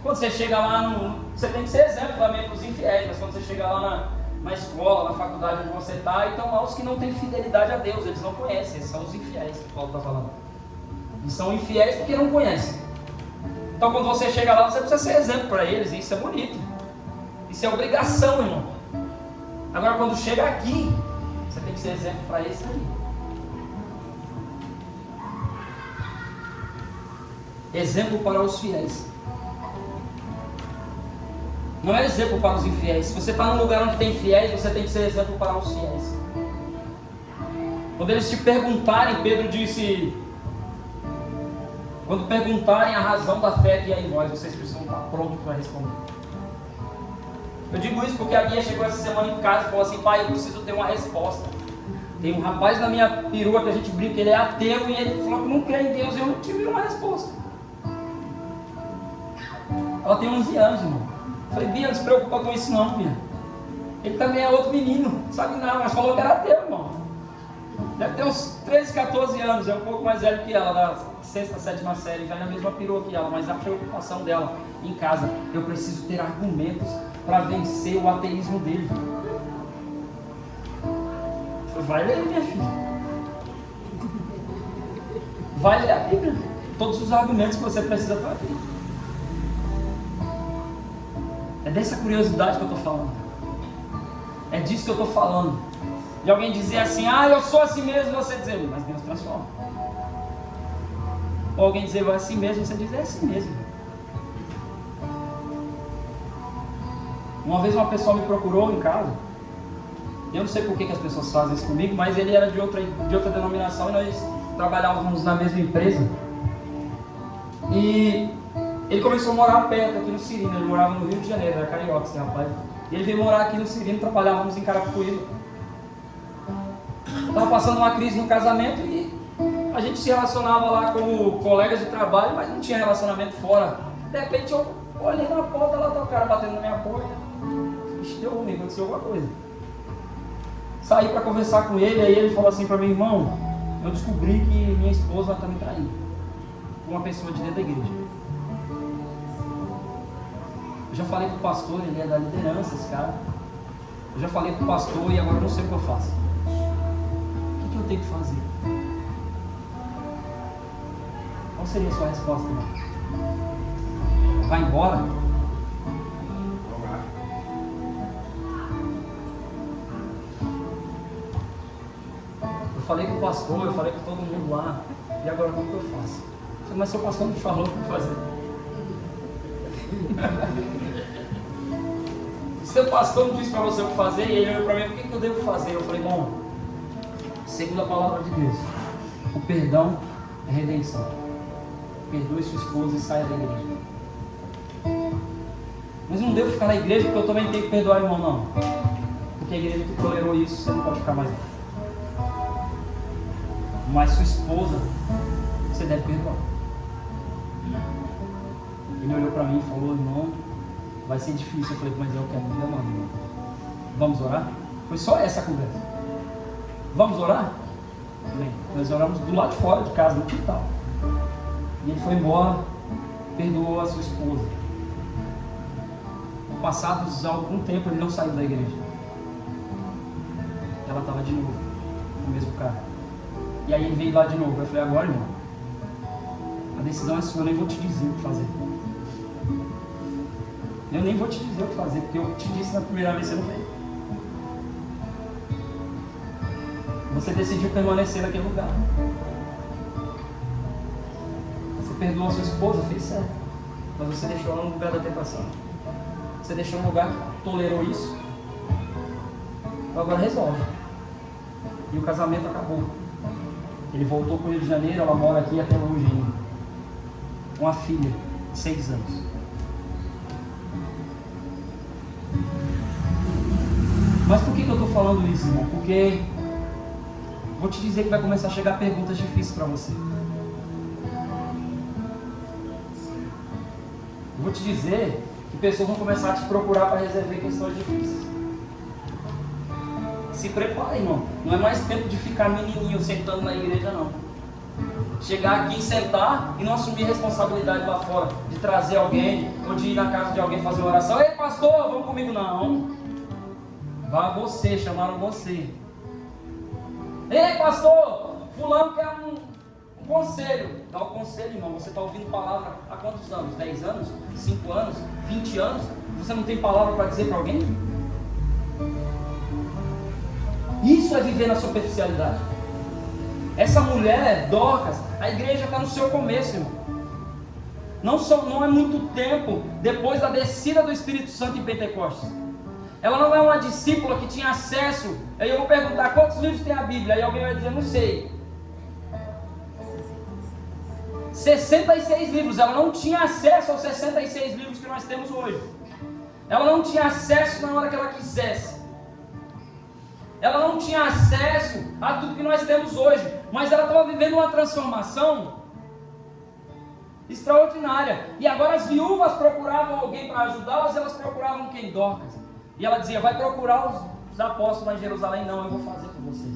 Quando você chega lá, você tem que ser exemplo também para os infiéis. Mas quando você chega lá na escola, na faculdade onde você está, então lá os que não têm fidelidade a Deus, eles não conhecem. Esses são os infiéis que Paulo está falando. Eles são infiéis porque não conhecem. Então quando você chega lá, você precisa ser exemplo para eles. E isso é bonito. Isso é obrigação, irmão. Agora quando chega aqui, você tem que ser exemplo para esse aí. Exemplo para os fiéis. Não é exemplo para os infiéis. Se você está num lugar onde tem fiéis, você tem que ser exemplo para os fiéis. Quando eles te perguntarem, Pedro disse, quando perguntarem a razão da fé que é em vós, vocês precisam estar prontos para responder. Eu digo isso porque a Bia chegou essa semana em casa e falou assim: pai, eu preciso ter uma resposta. Tem um rapaz na minha perua que a gente brinca, ele é ateu e ele falou que não crê em Deus e eu não tive uma resposta. Ela tem 11 anos, irmão. Eu falei: Bia, não se preocupa com isso não, Bia. Ele também é outro menino, não sabe nada, mas falou que era ateu, irmão. Deve ter uns 13, 14 anos, é um pouco mais velho que ela, da 6ª, 7ª série, vai na mesma perua que ela, mas a preocupação dela em casa: eu preciso ter argumentos para vencer o ateísmo dele. Eu falei: vai ler, minha filha. Vai ler a Bíblia. Todos os argumentos que você precisa para aqui. É dessa curiosidade que eu estou falando. É disso que eu estou falando. De alguém dizer assim: ah, eu sou assim mesmo, você dizer, mas Deus transforma. Ou alguém dizer, vai assim mesmo, você dizer, é assim mesmo. Uma vez uma pessoa me procurou em casa. Eu não sei por que as pessoas fazem isso comigo, mas ele era de outra denominação e nós trabalhávamos na mesma empresa. E ele começou a morar perto, aqui no Cirino. Ele morava no Rio de Janeiro, era carioca esse rapaz. E ele veio morar aqui no Cirino, trabalhávamos em Carapicuíba. Estava passando uma crise no casamento e a gente se relacionava lá como colegas de trabalho, mas não tinha relacionamento fora. De repente eu olhei na porta, lá tá o cara batendo na minha porta. Ixi, deu ruim, aconteceu alguma coisa. Saí para conversar com ele, aí ele falou assim para mim: irmão, eu descobri que minha esposa está me traindo com uma pessoa de dentro da igreja. Eu já falei com o pastor, ele é da liderança, esse cara. Eu já falei com o pastor e agora eu não sei o que eu faço. O que eu tenho que fazer? Qual seria a sua resposta, irmão? Vai embora? Eu falei com o pastor, eu falei com todo mundo lá. E agora como que eu faço? Eu falei: mas seu pastor não falou o que fazer. Seu pastor não disse para você o que fazer, e ele olhou para mim: o que eu devo fazer? Eu falei: bom, segundo a palavra de Deus, o perdão é redenção. Perdoe sua esposa e saia da igreja. Mas não devo ficar na igreja porque eu também tenho que perdoar o irmão, não. Porque a igreja que tolerou isso, você não pode ficar mais lá. Mas sua esposa, você deve perdoar. Ele olhou para mim e falou: irmão, vai ser difícil. Eu falei: mas eu quero me amar. Vamos orar? Foi só essa a conversa. Vamos orar? Bem, nós oramos do lado de fora de casa, no quintal. E ele foi embora, perdoou a sua esposa. Passados algum tempo, ele não saiu da igreja. Ela estava de novo, o mesmo cara. E aí ele veio lá de novo. Eu falei: agora, irmão, a decisão é sua, eu nem vou te dizer o que fazer. Eu nem vou te dizer o que fazer, porque eu te disse na primeira vez, você não fez. Você decidiu permanecer naquele lugar. Você perdoou a sua esposa, fez certo. Mas você deixou ela no lugar da tentação. Você deixou um lugar que tolerou isso. Então agora resolve. E o casamento acabou. Ele voltou para o Rio de Janeiro, ela mora aqui até hoje ainda. Uma filha de 6 anos. Mas por que eu estou falando isso, irmão? Porque vou te dizer que vai começar a chegar perguntas difíceis para você. Vou te dizer que pessoas vão começar a te procurar para resolver questões difíceis. Se prepare, irmão. Não é mais tempo de ficar menininho sentando na igreja, não. chegar aqui e sentar e não assumir responsabilidade lá fora, de trazer alguém, ou de ir na casa de alguém fazer uma oração. Ei pastor, vamos comigo? Não. Vá você, chamaram você. Ei pastor, fulano quer um conselho. Dá o conselho, irmão. Você está ouvindo palavra há quantos anos? 10 anos? 5 anos? 20 anos? Você não tem palavra para dizer para alguém? Isso é viver na superficialidade. Essa mulher, Dorcas, a igreja está no seu começo, irmão. Não é muito tempo depois da descida do Espírito Santo em Pentecostes. Ela não é uma discípula que tinha acesso. Aí eu vou perguntar quantos livros tem a Bíblia. Aí alguém vai dizer, não sei. 66 livros. Ela não tinha acesso aos 66 livros que nós temos hoje. Ela não tinha acesso na hora que ela quisesse. Ela não tinha acesso a tudo que nós temos hoje. Mas ela estava vivendo uma transformação extraordinária. E agora as viúvas procuravam alguém para ajudá-las. Elas procuravam quem? Dorcas. E ela dizia, vai procurar os apóstolos lá em Jerusalém. Não, eu vou fazer por vocês.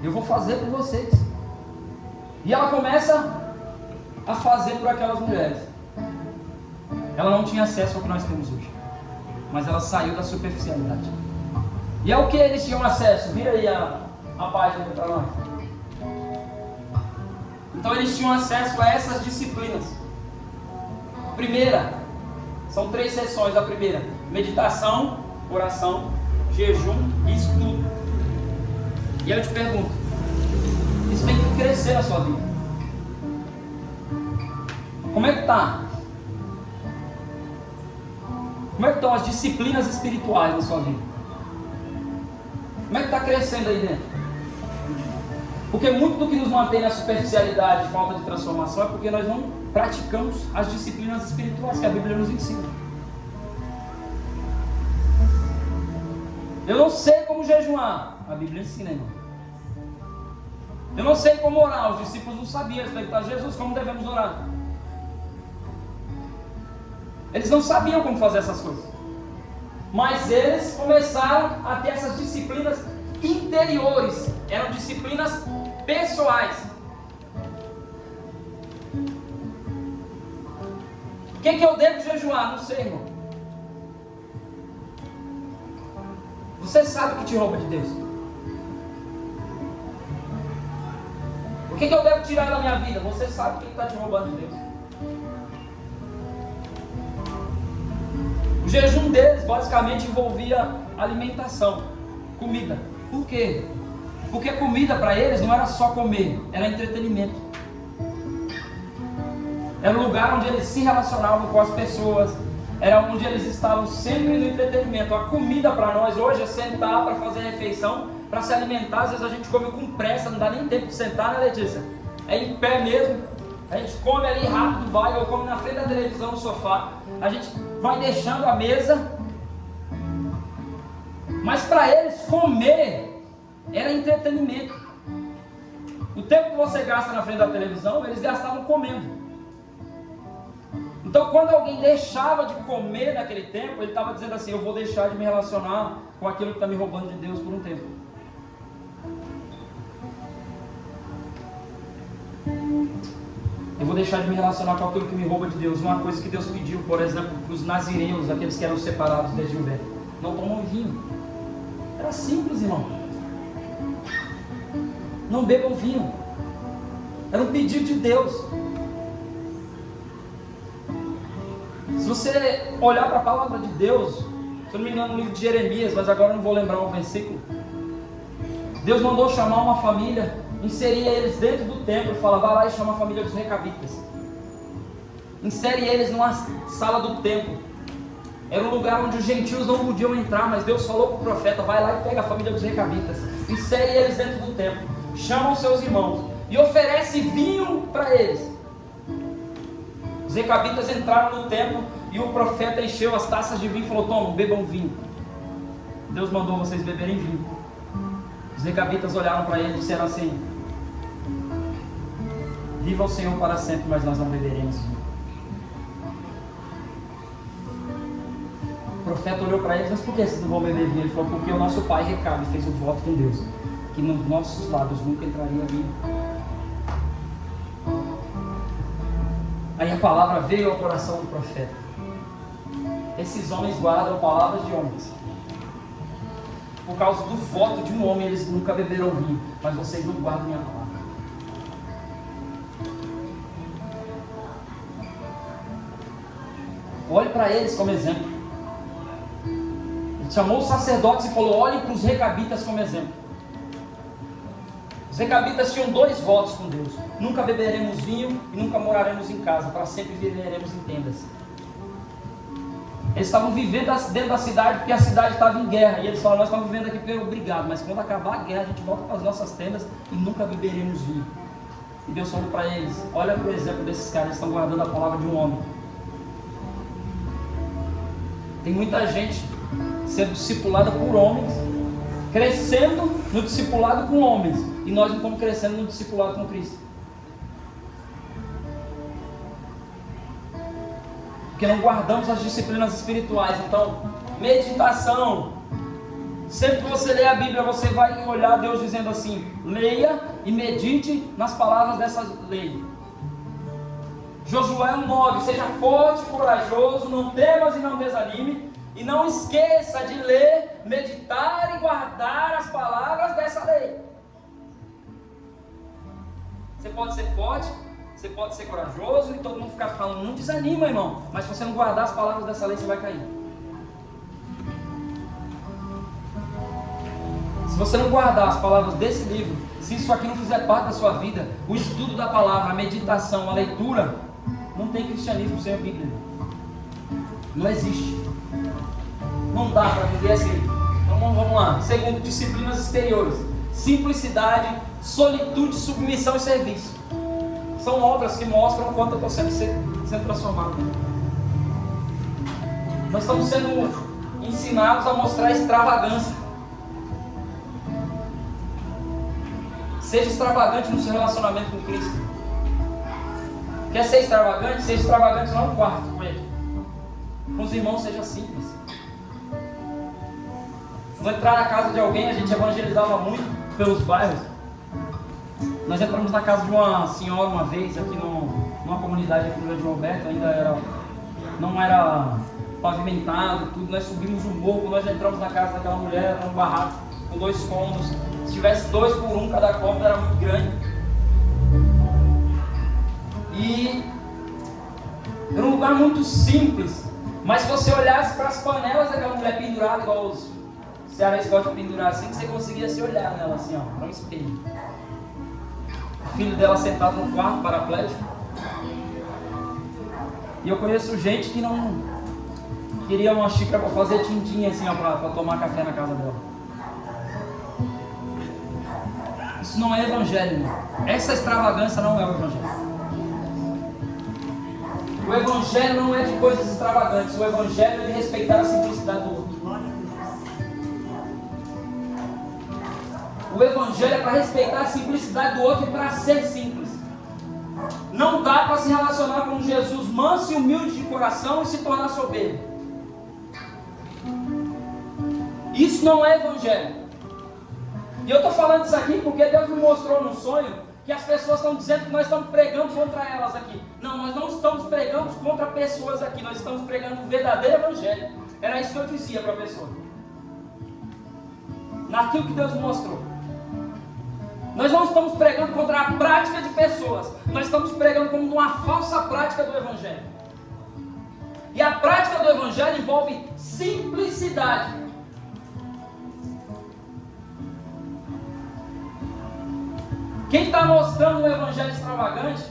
Eu vou fazer por vocês. E ela começa a fazer por aquelas mulheres. Ela não tinha acesso ao que nós temos hoje, mas ela saiu da superficialidade. E é o que eles tinham acesso? Vira aí a página para nós. Então eles tinham acesso a essas disciplinas. Primeira, são 3 sessões. A primeira, meditação, oração, jejum e estudo. E aí eu te pergunto, isso tem que crescer na sua vida. Como é que está? Como é que estão as disciplinas espirituais na sua vida? Como é que está crescendo aí dentro? Porque muito do que nos mantém na superficialidade, falta de transformação, é porque nós não praticamos as disciplinas espirituais que a Bíblia nos ensina. Eu não sei como jejuar, a Bíblia ensina, irmão. Eu não sei como orar, os discípulos não sabiam. Eles perguntaram, Jesus, como devemos orar? Eles não sabiam como fazer essas coisas. Mas eles começaram a ter essas disciplinas interiores. Eram disciplinas pessoais. O que eu devo jejuar? Não sei, irmão. Você sabe o que te rouba de Deus. O que eu devo tirar da minha vida? Você sabe o que está te roubando de Deus. O jejum deles basicamente envolvia alimentação, comida. Por quê? Porque comida para eles não era só comer, era entretenimento. Era um lugar onde eles se relacionavam com as pessoas, era onde eles estavam sempre no entretenimento. A comida para nós hoje é sentar para fazer a refeição, para se alimentar. Às vezes a gente come com pressa, não dá nem tempo de sentar, né, Letícia? É em pé mesmo, a gente come ali rápido, vai, ou come na frente da televisão, no sofá. A gente vai deixando a mesa. Mas para eles comer era entretenimento. O tempo que você gasta na frente da televisão, eles gastavam comendo. Então quando alguém deixava de comer naquele tempo, ele estava dizendo assim, eu vou deixar de me relacionar com aquilo que está me roubando de Deus por um tempo. Eu vou deixar de me relacionar com aquilo que me rouba de Deus. Uma coisa que Deus pediu, por exemplo, para os nazireus, aqueles que eram separados desde o velho: não tomam vinho. Era simples, irmão. Não bebam vinho. Era um pedido de Deus. Se você olhar para a palavra de Deus, se eu não me engano, no livro de Jeremias, mas agora eu não vou lembrar o versículo, Deus mandou chamar uma família, inserir eles dentro do templo, fala, vai lá e chama a família dos recabitas. Insere eles numa sala do templo. Era um lugar onde os gentios não podiam entrar, mas Deus falou para o profeta, vai lá e pega a família dos recabitas. Insere eles dentro do templo. Chama os seus irmãos e oferece vinho para eles. Os recabitas entraram no templo e o profeta encheu as taças de vinho e falou, toma, bebam vinho. Deus mandou vocês beberem vinho. Os recabitas olharam para ele e disseram assim, viva o Senhor para sempre, mas nós não beberemos vinho. O profeta olhou para eles, mas por que vocês não vão beber vinho? Ele falou, porque o nosso pai Recabe fez um voto com Deus, que nos nossos lábios nunca entraria vinho. Aí a palavra veio ao coração do profeta. Esses homens guardam palavras de homens. Por causa do voto de um homem, eles nunca beberam vinho. Mas vocês não guardam minha palavra. Olhe para eles como exemplo. Ele chamou os sacerdotes e falou: olhem para os recabitas como exemplo. Os recabitas tinham 2 votos com Deus: nunca beberemos vinho e nunca moraremos em casa, para sempre viveremos em tendas. Eles estavam vivendo dentro da cidade porque a cidade estava em guerra. E eles falaram: nós estamos vivendo aqui porque obrigado, mas quando acabar a guerra a gente volta para as nossas tendas e nunca beberemos vinho. E Deus falou para eles: olha para o exemplo desses caras, eles estão guardando a palavra de um homem. Tem muita gente sendo discipulada por homens, crescendo no discipulado com homens, e nós não estamos crescendo no discipulado com Cristo. Porque não guardamos as disciplinas espirituais. Então, meditação. Sempre que você lê a Bíblia, você vai olhar Deus dizendo assim: leia e medite nas palavras dessa lei. Josué 9: seja forte e corajoso, não temas e não desanime, e não esqueça de ler, meditar e guardar as palavras dessa lei. Você pode ser forte, você pode ser corajoso, e todo mundo ficar falando: não desanima, irmão. Mas se você não guardar as palavras dessa lei, você vai cair. Se você não guardar as palavras desse livro, se isso aqui não fizer parte da sua vida, o estudo da palavra, a meditação, a leitura, não tem cristianismo sem a Bíblia. Não existe. Não dá para viver assim. Então vamos lá. Segundo, disciplinas exteriores: simplicidade, solitude, submissão e serviço. São obras que mostram o quanto eu estou sendo transformado. Nós estamos sendo ensinados a mostrar extravagância. Seja extravagante no seu relacionamento com Cristo. Quer ser extravagante? Seja extravagante lá no quarto com Ele. Com os irmãos, seja simples. Vou entrar na casa de alguém, a gente evangelizava muito pelos bairros. Nós entramos na casa de uma senhora uma vez, aqui numa comunidade aqui no Rio de Roberto, ainda não era pavimentado, tudo. Nós subimos um morro, nós entramos na casa daquela mulher, era um barraco com 2 cômodos. Se tivesse 2 por 1, cada cômodo era muito grande. E era um lugar muito simples, mas se você olhasse para as panelas daquela mulher pendurada, igual os cearenses gostam de pendurar assim, que você conseguia se olhar nela assim, ó, para um espelho. O filho dela sentado no quarto, paraplégico. E eu conheço gente que não queria uma xícara para fazer tintim assim, ó, para tomar café na casa dela. Isso não é evangelho, não. Essa extravagância não é o evangelho. O evangelho não é de coisas extravagantes. O evangelho é de respeitar a simplicidade do outro. O evangelho é para respeitar a simplicidade do outro e para ser simples. Não dá para se relacionar com Jesus manso e humilde de coração e se tornar soberbo. Isso não é evangelho. E eu estou falando isso aqui porque Deus me mostrou num sonho que as pessoas estão dizendo que nós estamos pregando contra elas aqui. Não, nós não estamos pregando contra pessoas aqui, nós estamos pregando o verdadeiro evangelho. Era isso que eu dizia para a pessoa. Naquilo que Deus me mostrou. Nós não estamos pregando contra a prática de pessoas, nós estamos pregando como uma falsa prática do evangelho. E a prática do evangelho envolve simplicidade. Quem está mostrando um evangelho extravagante,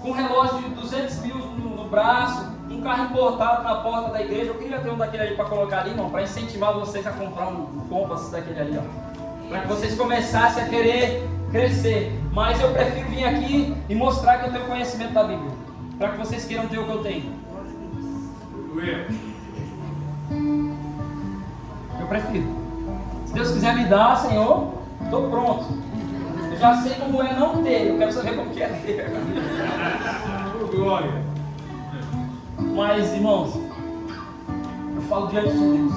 com um relógio de 200 mil no braço, um carro importado na porta da igreja, eu queria ter um daquele ali para colocar ali, irmão, para incentivar vocês a comprar um Compass daquele ali, ó, para que vocês começassem a querer crescer. Mas eu prefiro vir aqui e mostrar que eu tenho conhecimento da Bíblia, para que vocês queiram ter o que eu tenho. Eu prefiro. Se Deus quiser me dar, Senhor, estou pronto. Eu já sei como é não ter, eu quero saber como que é ter. Glória. Mas, irmãos, eu falo diante de Deus.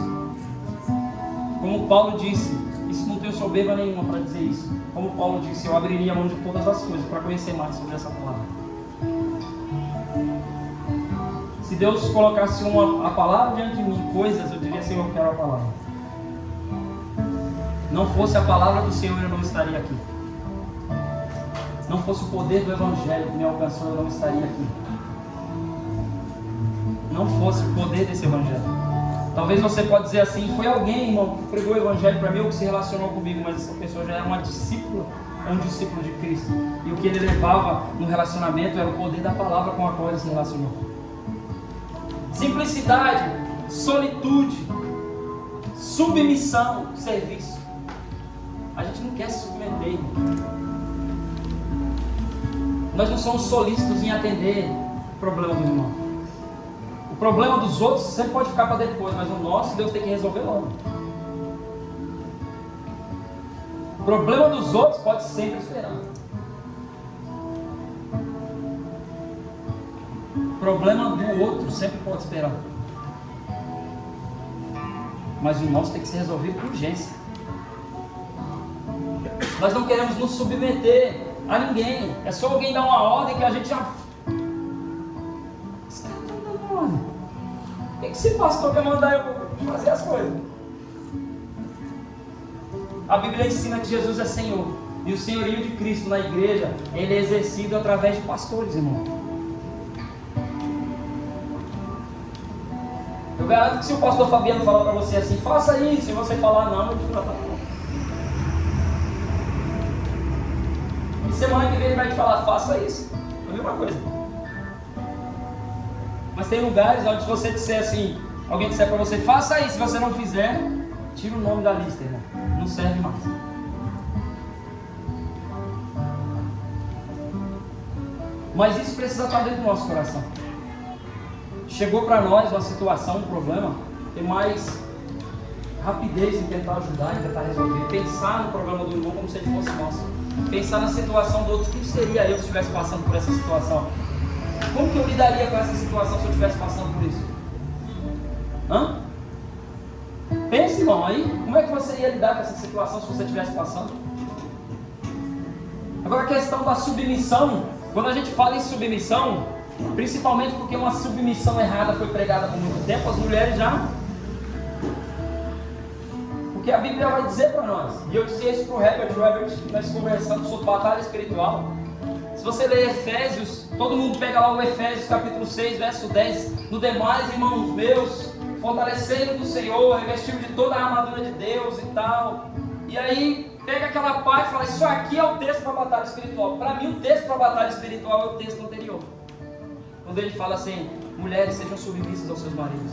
Como Paulo disse, Isso não tenho soberba nenhuma para dizer isso. Como Paulo disse, eu abriria a mão de todas as coisas para conhecer mais sobre essa palavra. Se Deus colocasse a palavra diante de mim, coisas, eu diria, Senhor, eu quero a palavra. Não fosse a palavra do Senhor, eu não estaria aqui. Se não fosse o poder do Evangelho que me alcançou, eu não estaria aqui. Não fosse o poder desse Evangelho. Talvez você pode dizer assim, foi alguém, irmão, que pregou o Evangelho para mim ou que se relacionou comigo, mas essa pessoa já era uma discípula, ou um discípulo de Cristo. E o que ele levava no relacionamento era o poder da palavra com a qual ele se relacionou. Simplicidade, solitude, submissão, serviço. A gente não quer se submeter, irmão. Nós não somos solícitos em atender o problema do irmão. O problema dos outros sempre pode ficar para depois, mas o nosso Deus tem que resolver logo. O problema dos outros pode sempre esperar. O problema do outro sempre pode esperar. Mas o nosso tem que ser resolvido com urgência. Nós não queremos nos submeter a ninguém. É só alguém dar uma ordem que a gente já... Esse cara está dando ordem. O que esse pastor quer mandar eu fazer as coisas? A Bíblia ensina que Jesus é Senhor. E o senhorio de Cristo na igreja, ele é exercido através de pastores, irmão. Eu garanto que se o pastor Fabiano falar para você assim, faça isso, e você falar não, ele fala, tá bom. E semana que vem ele vai te falar, faça isso. É a mesma coisa. Mas tem lugares onde se você disser assim, alguém disser para você, faça isso, se você não fizer, tira o nome da lista, irmão. Não serve mais. Mas isso precisa estar dentro do nosso coração. Chegou para nós uma situação, um problema, ter mais rapidez em tentar ajudar, em tentar resolver. Pensar no problema do irmão como se ele fosse nosso. Pensar na situação do outro. O que seria eu se estivesse passando por essa situação? Como que eu lidaria com essa situação se eu estivesse passando por isso? Hã? Pense, irmão, aí, como é que você ia lidar com essa situação se você estivesse passando? Agora a questão da submissão, quando a gente fala em submissão, principalmente porque uma submissão errada foi pregada por muito tempo, as mulheres já... Porque a Bíblia vai dizer para nós, e eu disse isso para o Herbert, nós conversando sobre batalha espiritual. Se você ler Efésios, todo mundo pega lá o Efésios capítulo 6, verso 10, no demais, irmãos meus, fortalecendo do Senhor, revestindo de toda a armadura de Deus e tal. E aí, pega aquela parte e fala, isso aqui é o texto para a batalha espiritual. Para mim, o texto para a batalha espiritual é o texto anterior. Quando ele fala assim, mulheres sejam submissas aos seus maridos.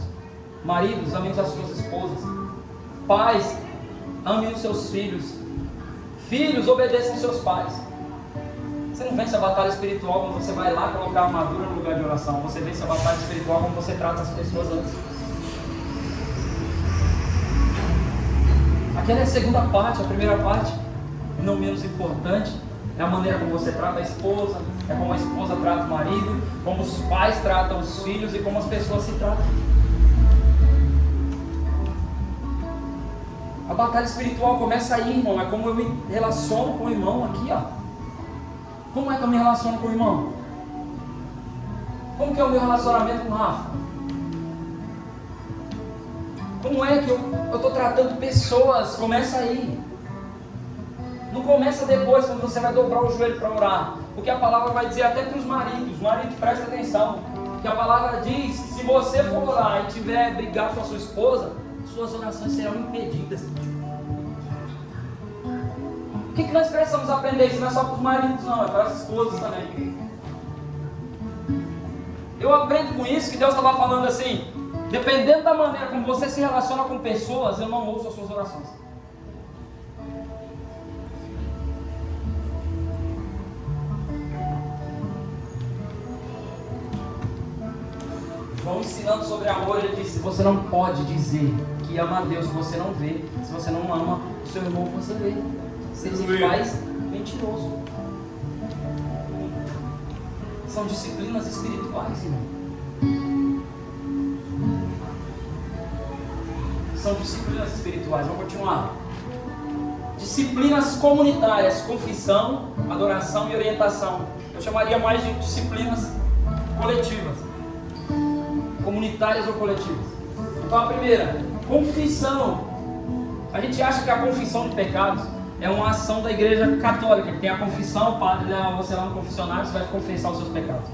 Maridos, amem as suas esposas. Pais, amem os seus filhos. Filhos, obedeçam aos seus pais. Você não vence a batalha espiritual quando você vai lá colocar a armadura no lugar de oração. Você vence a batalha espiritual quando você trata as pessoas antes. Aquela é a segunda parte. A primeira parte, não menos importante, é a maneira como você trata a esposa, é como a esposa trata o marido, como os pais tratam os filhos e como as pessoas se tratam. A batalha espiritual começa aí, irmão. É como eu me relaciono com o irmão aqui, ó. Como é que eu me relaciono com o irmão? Como que é o meu relacionamento com o Rafa? Como é que eu estou tratando pessoas? Começa aí. Não começa depois, quando você vai dobrar o joelho para orar. Porque a palavra vai dizer até para os maridos. Marido, presta atenção. Que a palavra diz que se você for orar e tiver brigado com a sua esposa, suas orações serão impedidas. O que nós precisamos aprender? Isso não é só para os maridos, não, é para as esposas também. Eu aprendo com isso que Deus estava falando assim, dependendo da maneira como você se relaciona com pessoas, eu não ouço as suas orações. João ensinando sobre amor, ele disse, você não pode dizer que ama a Deus que você não vê, se você não ama o seu irmão que você vê. Você se faz mentiroso. São disciplinas espirituais, irmão. São disciplinas espirituais. Vamos continuar. disciplinas comunitárias, confissão, adoração e orientação. Eu chamaria mais de disciplinas coletivas, comunitárias ou coletivas. Então a primeira, confissão. A gente acha que a confissão de pecados é uma ação da igreja católica, que tem a confissão, o padre leva você lá no confessionário, você vai confessar os seus pecados.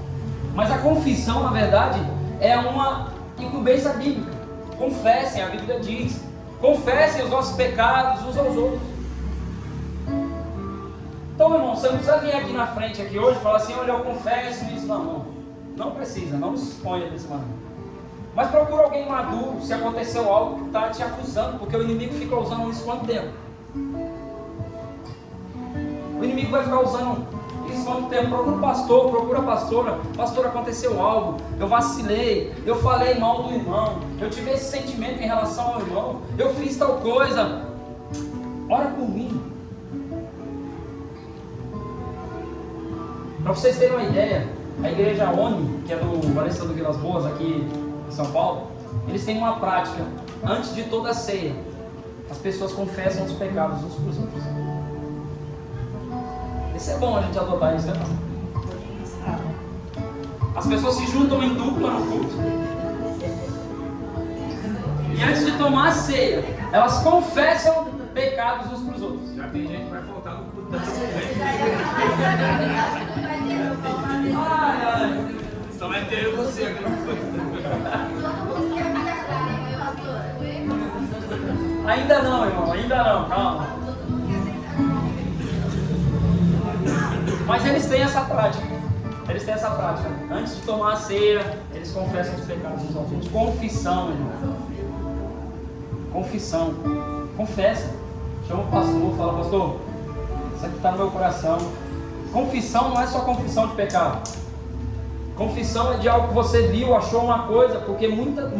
Mas a confissão, na verdade, é uma incumbência bíblica. Confessem, a Bíblia diz, confessem os vossos pecados uns aos outros. Então, meu irmão, você não precisa vir aqui na frente aqui hoje e falar assim, olha, eu confesso isso. Não precisa, não se exponha desse maneira. Mas procura alguém maduro, se aconteceu algo que está te acusando, porque o inimigo fica usando isso quanto tempo? O inimigo vai ficar usando isso quanto tempo? Procura o pastor, procura a pastora. Pastor, aconteceu algo, eu vacilei, eu falei mal do irmão, eu tive esse sentimento em relação ao irmão, eu fiz tal coisa. Ora por mim. Para vocês terem uma ideia, a igreja ONI, que é do Alessandro Vilas Boas, aqui em São Paulo, eles têm uma prática, antes de toda a ceia, as pessoas confessam os pecados uns para os outros. Isso é bom a gente adotar isso, né? As pessoas se juntam em dupla no culto, e antes de tomar a ceia, elas confessam pecados uns para os outros. Já tem gente que vai faltar no culto da só vai ter eu você aqui. Ainda não, irmão, ainda não, calma. Mas eles têm essa prática. Antes de tomar a ceia, eles confessam os pecados uns aos outros. Confissão, irmão. Confissão. Confessa. Chama o pastor, fala, pastor, isso aqui está no meu coração. Confissão não é só confissão de pecado. Confissão é de algo que você viu, achou uma coisa, porque muitas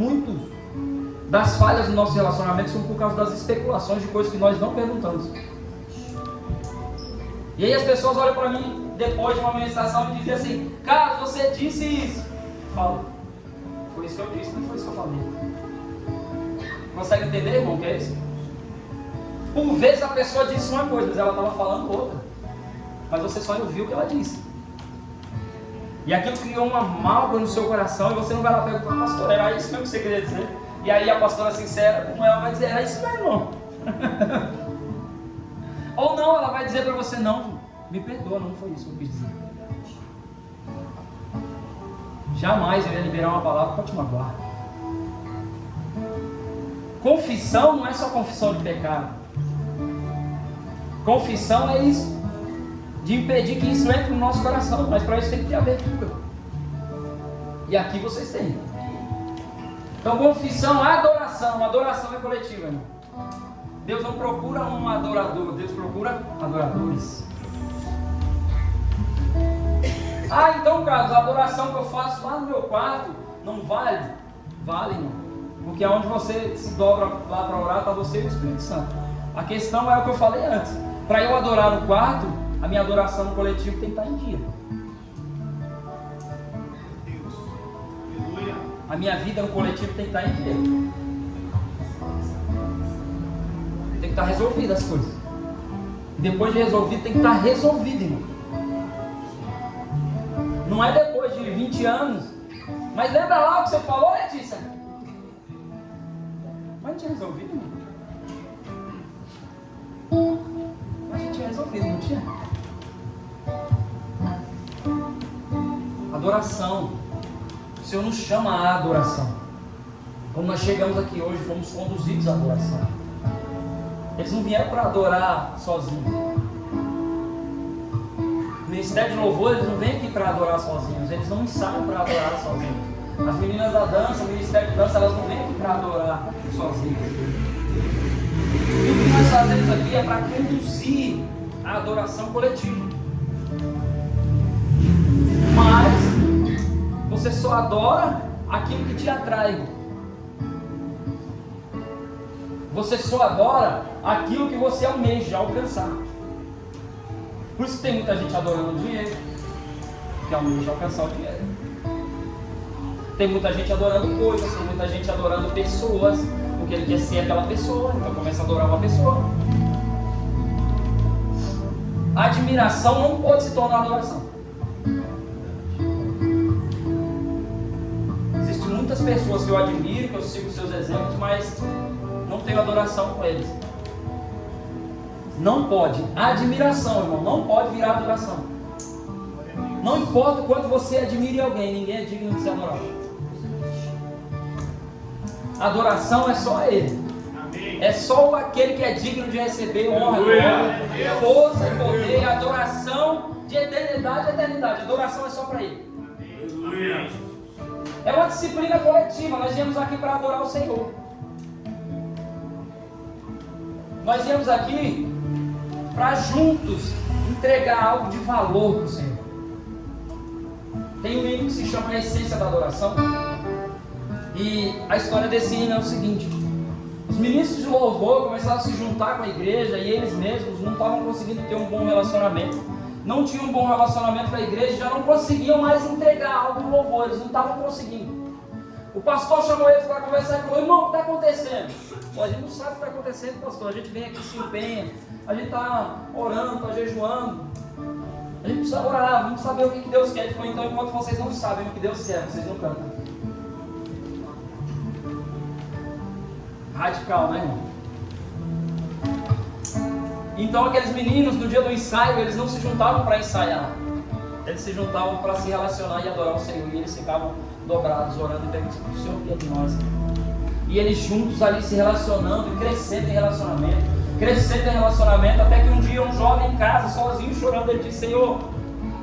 das falhas do nosso relacionamento são por causa das especulações de coisas que nós não perguntamos. E aí as pessoas olham para mim depois de uma ministração e dizem assim, cara, você disse isso. Eu falo, foi isso que eu disse, não foi isso que eu falei. Consegue entender, irmão, o que é isso? Por vezes a pessoa disse uma coisa, mas ela estava falando outra. Mas você só ouviu o que ela disse. E aquilo criou uma mágoa no seu coração, e você não vai lá perguntar, pastor, era isso mesmo que você queria dizer? E aí a pastora sincera, como ela vai dizer, era isso mesmo, irmão. Ou não, ela vai dizer para você, não, me perdoa, não foi isso que eu quis dizer. Jamais eu ia liberar uma palavra para te magoar. Confissão não é só confissão de pecado. Confissão é isso, de impedir que isso entre no nosso coração, mas para isso tem que ter abertura. E aqui vocês têm. Então confissão, adoração é coletiva, irmão. Deus não procura um adorador, Deus procura adoradores. Ah, então, Carlos, a adoração que eu faço lá no meu quarto não vale? Vale, irmão. Porque é onde você se dobra lá para orar, está você e o Espírito Santo. A questão é o que eu falei antes. Para eu adorar no quarto, a minha adoração no coletivo tem que estar em dia. A minha vida no coletivo tem que estar em dia. Tem que estar resolvida as coisas. Depois de resolvido, tem que estar resolvido, irmão. Não é depois de 20 anos. Mas lembra lá o que você falou, Letícia? Mas não tinha resolvido, irmão. Mas a gente tinha resolvido, não tinha? Adoração. O Senhor nos chama à adoração. Quando nós chegamos aqui hoje, fomos conduzidos à adoração. Eles não vieram para adorar sozinhos. O ministério de louvor, eles não vêm aqui para adorar sozinhos. Eles não ensaiam para adorar sozinhos. As meninas da dança, o ministério de dança, elas não vêm aqui para adorar sozinhas. E o que nós fazemos aqui é para conduzir a adoração coletiva. Mas você só adora aquilo que te atrai. Você só adora aquilo que você almeja alcançar. Por isso que tem muita gente adorando o dinheiro, que almeja alcançar o dinheiro. Tem muita gente adorando coisas, tem muita gente adorando pessoas, porque ele quer ser aquela pessoa, então começa a adorar uma pessoa. admiração não pode se tornar adoração. Existem muitas pessoas que eu admiro, que eu sigo seus exemplos, mas não tenho adoração com eles. Não pode. A admiração, irmão, não pode virar adoração. Não importa o quanto você admire alguém, ninguém é digno de ser adorado. Adoração é só a Ele. É só aquele que é digno de receber honra, glória, força e poder, adoração de eternidade a eternidade. Adoração é só para Ele. É uma disciplina coletiva. Nós viemos aqui para adorar o Senhor. Nós viemos aqui para juntos entregar algo de valor para o Senhor. Tem um hino que se chama A Essência da Adoração. E a história desse hino é o seguinte: os ministros de louvor começaram a se juntar com a igreja e eles mesmos não estavam conseguindo ter um bom relacionamento. Não tinham um bom relacionamento com a igreja e já não conseguiam mais entregar algo de louvor, eles não estavam conseguindo. O pastor chamou eles para conversar e falou: irmão, o que está acontecendo? Pô, a gente não sabe o que está acontecendo, pastor. A gente vem aqui, se empenha, a gente está orando, está jejuando. A gente precisa orar, vamos saber o que Deus quer. Ele falou: então, enquanto vocês não sabem o que Deus quer, vocês não cantam. Radical, né, irmão? Então aqueles meninos, no dia do ensaio, eles não se juntavam para ensaiar. Eles se juntavam para se relacionar e adorar o Senhor. E eles ficavam dobrados, orando e perguntando: o Senhor quer de nós? E eles juntos ali se relacionando e crescendo em relacionamento. Crescendo em relacionamento, até que um dia um jovem em casa, sozinho, chorando, ele disse: Senhor,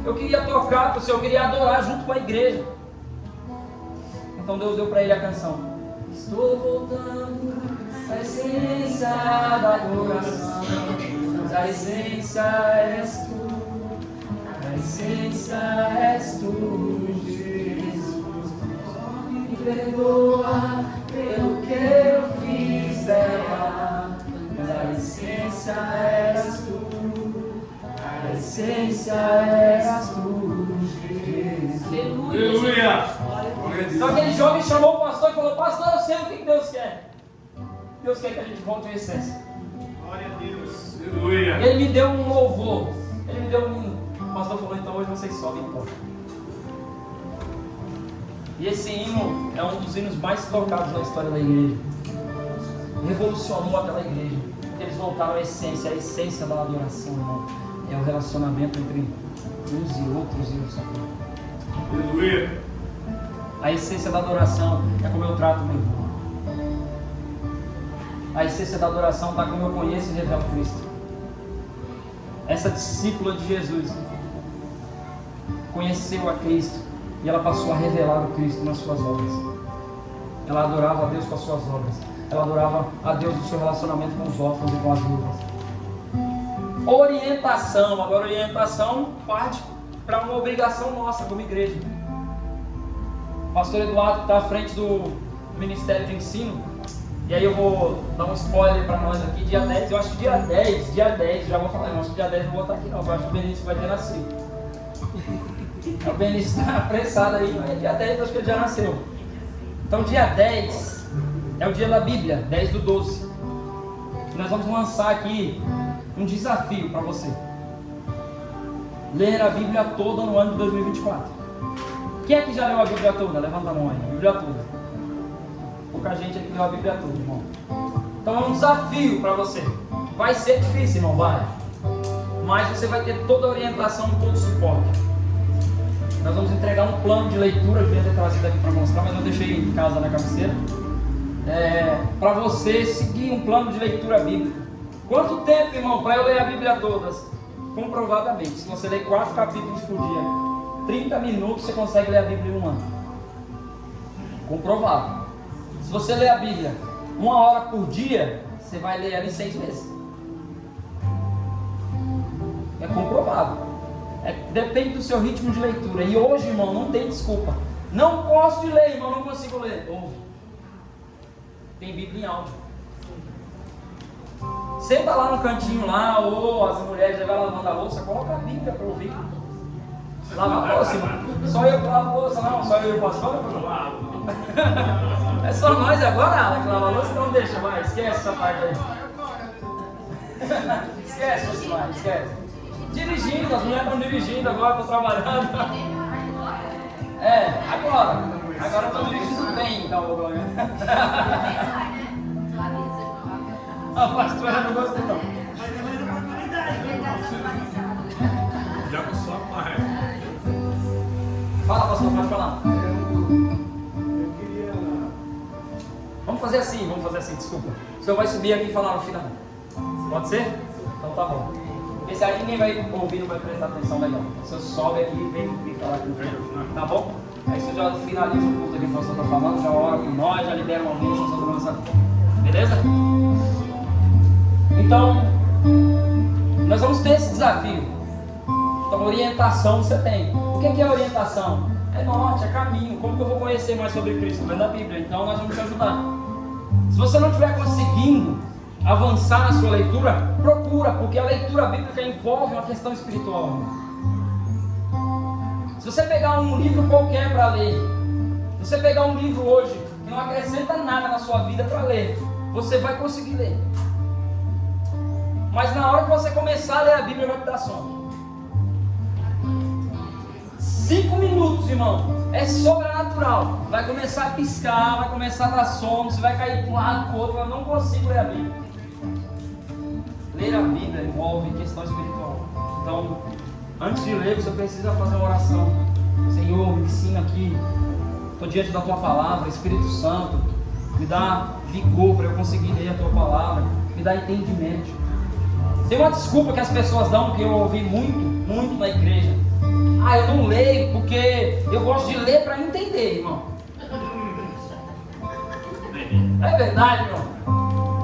eu queria tocar para o Senhor, eu queria adorar junto com a igreja. Então Deus deu para ele a canção: estou voltando à essência da adoração, a essência és tu, a essência és tu, Jesus. Me perdoa pelo que eu fiz errado, mas a essência és tu, a essência és tu, Jesus. Aleluia! Então aquele jovem chamou o pastor e falou: pastor, eu sei o que Deus quer. Deus quer que a gente volte à essência. Glória a Deus. Aleluia! Ele me deu um louvor, ele me deu um hino. O pastor falou: então hoje vocês sobem e tocam. E esse hino é um dos hinos mais tocados na história da igreja. Revolucionou aquela igreja, porque eles voltaram à essência. A essência da adoração, irmão, é o relacionamento entre uns e outros e o Senhor. Aleluia! A essência da adoração é como eu trato meu irmão. A essência da adoração está como eu conheço e revelo Cristo. Essa discípula de Jesus conheceu a Cristo e ela passou a revelar o Cristo nas suas obras. Ela adorava a Deus com as suas obras. Ela adorava a Deus no seu relacionamento com os órfãos e com as viúvas. Orientação. Agora, orientação parte para uma obrigação nossa como igreja. O pastor Eduardo está à frente do Ministério de Ensino. E aí eu vou dar um spoiler para nós aqui. Dia 10, eu acho que dia 10, já vou falar. Eu acho que dia 10 não vou estar aqui não. Eu acho que o Benício vai ter nascido. O Benício está apressado aí, mas dia 10 eu acho que ele já nasceu. Então dia 10 é o dia da Bíblia, 10/12. Nós vamos lançar aqui um desafio para você. Ler a Bíblia toda no ano de 2024. Quem é que já leu a Bíblia toda? Levanta a mão aí, a Bíblia toda. Pouca gente aqui leu a Bíblia toda, irmão. Então é um desafio para você. Vai ser difícil, irmão, vai. Mas você vai ter toda a orientação e todo o suporte. Nós vamos entregar um plano de leitura, eu devia ter trazido aqui para mostrar, mas eu deixei em casa na cabeceira. Para você seguir um plano de leitura bíblica. Quanto tempo, irmão, para eu ler a Bíblia toda? Comprovadamente, se você ler 4 capítulos por dia, 30 minutos você consegue ler a Bíblia em um ano. Comprovado. Se você ler a Bíblia 1 hora por dia, você vai ler ela em 6 meses. É comprovado. Depende do seu ritmo de leitura. E hoje, irmão, não tem desculpa. Não gosto de ler, irmão, não consigo ler. Ouve. Tem Bíblia em áudio. Senta lá no cantinho lá, ou as mulheres já vai lavando a louça, coloca a Bíblia para ouvir. Lava a louça, irmão. Só eu que lavo a louça, não? Só eu e o pastor? É só nós agora, Alan, que lava a louça, então deixa, vai, esquece essa parte aí. Esquece, Josimar, esquece. Dirigindo, as mulheres estão dirigindo agora, estão trabalhando. Agora. Agora eu estou dirigindo bem, então. A pastora não gostou, não. Já com sua mãe. Fala, pastor, pode falar. Eu queria. Vamos fazer assim, desculpa. O senhor vai subir aqui e falar no final. Pode ser? Então tá bom. Esse aí ninguém vai ouvir, não vai prestar atenção legal. O senhor sobe aqui e vem falar aqui no final. Tá bom? Aí você já finaliza o culto aqui que o pastor está falando, já ora com nós, já libera uma bênção sobre a nossa. Beleza? Então, nós vamos ter esse desafio. Então, orientação você tem. O que é orientação? É norte, é caminho. Como que eu vou conhecer mais sobre Cristo? Vendo a Bíblia. Então, nós vamos te ajudar. Se você não estiver conseguindo avançar na sua leitura, procura, porque a leitura bíblica envolve uma questão espiritual. Se você pegar um livro qualquer para ler, se você pegar um livro hoje que não acrescenta nada na sua vida para ler, você vai conseguir ler. Mas na hora que você começar a ler a Bíblia, vai te dar sono. 5 minutos, irmão, é sobrenatural. Vai começar a piscar, vai começar a dar sono, você vai cair para um lado, para o outro. Eu não consigo ler a Bíblia. Ler a Bíblia envolve questão espiritual. Então, antes de ler, você precisa fazer uma oração. Senhor, me ensina aqui. Estou diante da Tua Palavra. Espírito Santo, me dá vigor para eu conseguir ler a Tua Palavra. Me dá entendimento. Tem uma desculpa que as pessoas dão, que eu ouvi muito na igreja. Eu não leio porque eu gosto de ler para entender, irmão. É verdade, irmão.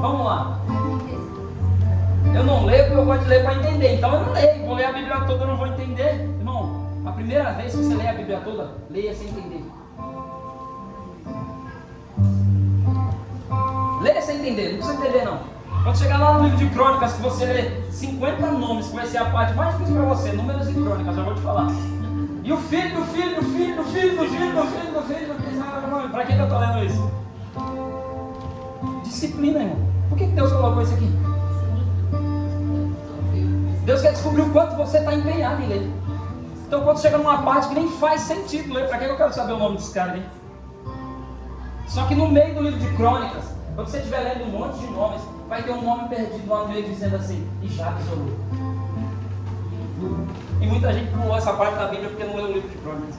Vamos lá. Eu não leio porque eu gosto de ler para entender. Então eu não leio. Vou ler a Bíblia toda, eu não vou entender. Irmão, a primeira vez que você lê a Bíblia toda, leia sem entender. Leia sem entender, não precisa entender não. Quando chegar lá no livro de Crônicas, que você lê 50 nomes, que vai ser a parte mais difícil para você, números e crônicas, já vou te falar. E o filho do filho, para que eu estou lendo isso? Disciplina, irmão. Por que Deus colocou isso aqui? Deus quer descobrir o quanto você está empenhado em ler. Então quando chega numa parte que nem faz sentido ler, para que eu quero saber o nome desse cara aí? Só que no meio do livro de Crônicas, quando você estiver lendo um monte de nomes, vai ter um nome perdido lá no meio dizendo assim, e Jabes orou. E muita gente pulou essa parte da Bíblia porque não leu o livro de Crônicas.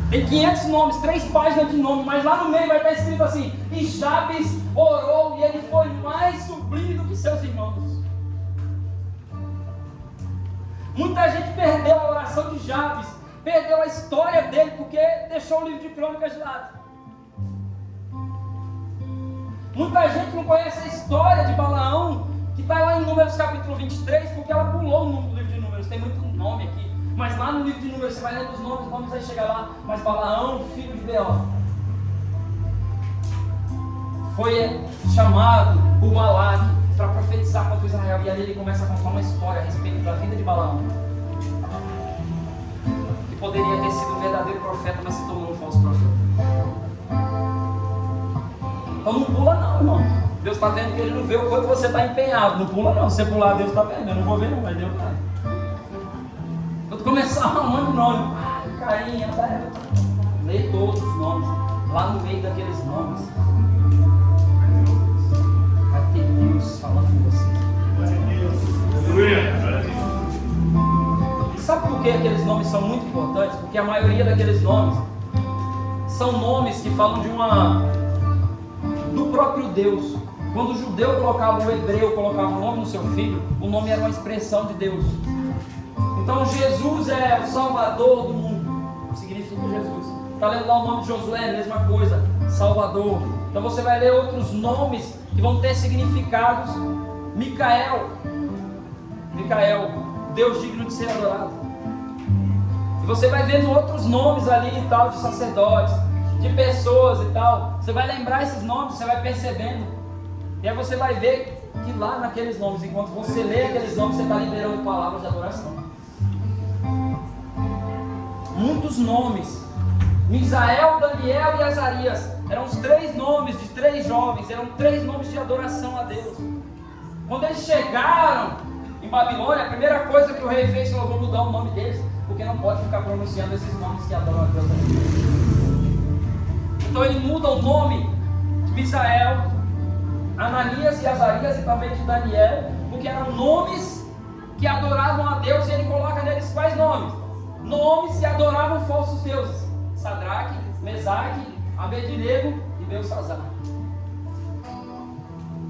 Tem 500 nomes, 3 páginas de nome, mas lá no meio vai estar escrito assim, e Jabes orou e ele foi mais sublime do que seus irmãos. Muita gente perdeu a oração de Jabes, perdeu a história dele porque deixou o livro de Crônicas de lado. Muita gente não conhece a história de Balaão, que está lá em Números capítulo 23, porque ela pulou no livro de Números, tem muito nome aqui. Mas lá no livro de Números, você vai lendo os nomes vai chegar lá. Mas Balaão, filho de Beor, foi chamado por Balaque para profetizar contra Israel. E ali ele começa a contar uma história a respeito da vida de Balaão, que poderia ter sido um verdadeiro profeta, mas se tornou um falso profeta. Então não pula não, irmão. Deus está vendo que ele não vê o quanto você está empenhado. Não pula não, se você pular Deus está vendo. Eu não vou ver não, mas Deus está. Quando começar a arrumar o nome, carinha, lê todos os nomes. Lá no meio daqueles nomes vai ter Deus falando com você. E sabe por que aqueles nomes são muito importantes? Porque a maioria daqueles nomes são nomes que falam do próprio Deus. Quando o judeu colocava, o hebreu colocava o nome no seu filho, o nome era uma expressão de Deus. Então Jesus é o Salvador do mundo, significa Jesus. Está lendo lá o nome de Josué, mesma coisa, Salvador. Então você vai ler outros nomes que vão ter significados. Micael, Deus digno de ser adorado. E você vai vendo outros nomes ali e tal, de sacerdotes, de pessoas e tal. Você vai lembrar esses nomes, você vai percebendo. E aí você vai ver que lá naqueles nomes, enquanto você lê aqueles nomes, você está liberando palavras de adoração. Muitos nomes. Misael, Daniel e Azarias eram os 3 nomes de 3 jovens, eram 3 nomes de adoração a Deus. Quando eles chegaram em Babilônia, a primeira coisa que o rei fez foi: eu vou mudar o nome deles, porque não pode ficar pronunciando esses nomes que adoram a Deus. Então ele muda o nome de Misael, Ananias e Azarias e também de Daniel, porque eram nomes que adoravam a Deus, e ele coloca neles quais nomes? Nomes que adoravam falsos deuses: Sadraque, Mesaque, Abednego e Belsassar.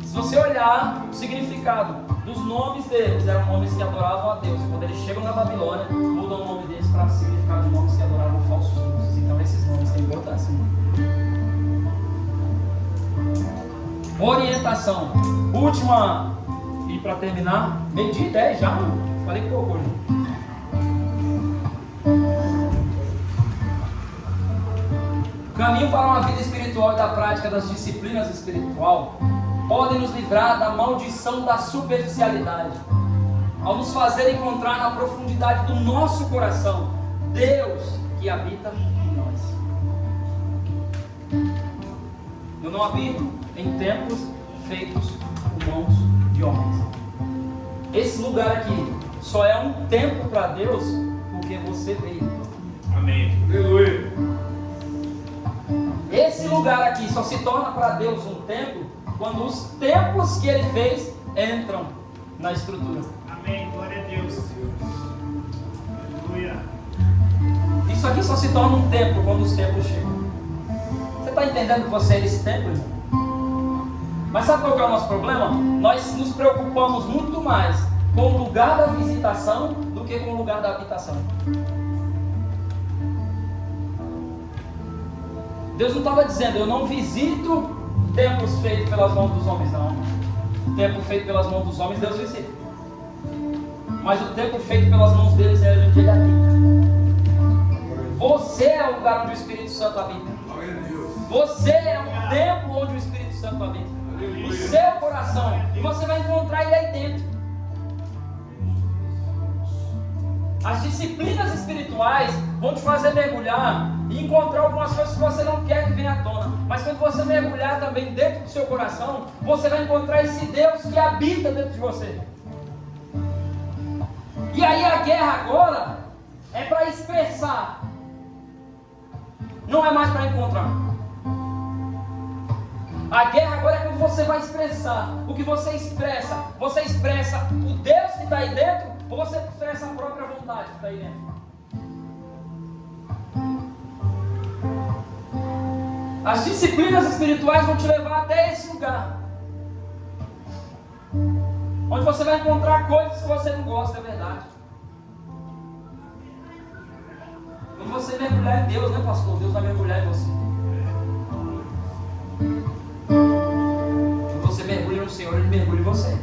Se você olhar o significado dos nomes deles, eram nomes que adoravam a Deus, e quando eles chegam na Babilônia, mudam o nome deles para o significado de nomes que adoravam falsos deuses. Então esses nomes têm importância. Orientação. Última, e para terminar, meio-dia e 10 já, falei pouco hoje. Caminho para uma vida espiritual e da prática das disciplinas espirituais podem nos livrar da maldição da superficialidade, ao nos fazer encontrar na profundidade do nosso coração Deus que habita em nós. Eu não habito em templos feitos por mãos de homens. Esse lugar aqui só é um templo para Deus porque você veio. Amém. Aleluia. Esse lugar aqui só se torna para Deus um templo quando os templos que Ele fez entram na estrutura. Amém. Glória a Deus. Aleluia. Isso aqui só se torna um templo quando os templos chegam. Você está entendendo que você é esse templo, irmão? Mas sabe qual que é o nosso problema? Nós nos preocupamos muito mais com o lugar da visitação do que com o lugar da habitação. Deus não estava dizendo: eu não visito templos feitos pelas mãos dos homens, não. O templo feito pelas mãos dos homens, Deus visita. Mas o templo feito pelas mãos deles é onde Ele habita. Você é o lugar onde o Espírito Santo habita. Você é um templo onde o Espírito Santo habita. O seu coração. E você vai encontrar Ele aí dentro. As disciplinas espirituais vão te fazer mergulhar e encontrar algumas coisas que você não quer que venha à tona. Mas quando você mergulhar também dentro do seu coração, você vai encontrar esse Deus que habita dentro de você. E aí a guerra agora é para expressar, não é mais para encontrar. A guerra agora é quando você vai expressar. O que você expressa o Deus que está aí dentro, ou você expressa a própria vontade que está aí dentro? As disciplinas espirituais vão te levar até esse lugar, onde você vai encontrar coisas que você não gosta, é verdade. Quando você mergulhar em Deus, né, pastor? Deus vai mergulhar em você. Quando você mergulha no Senhor, Ele mergulha em você.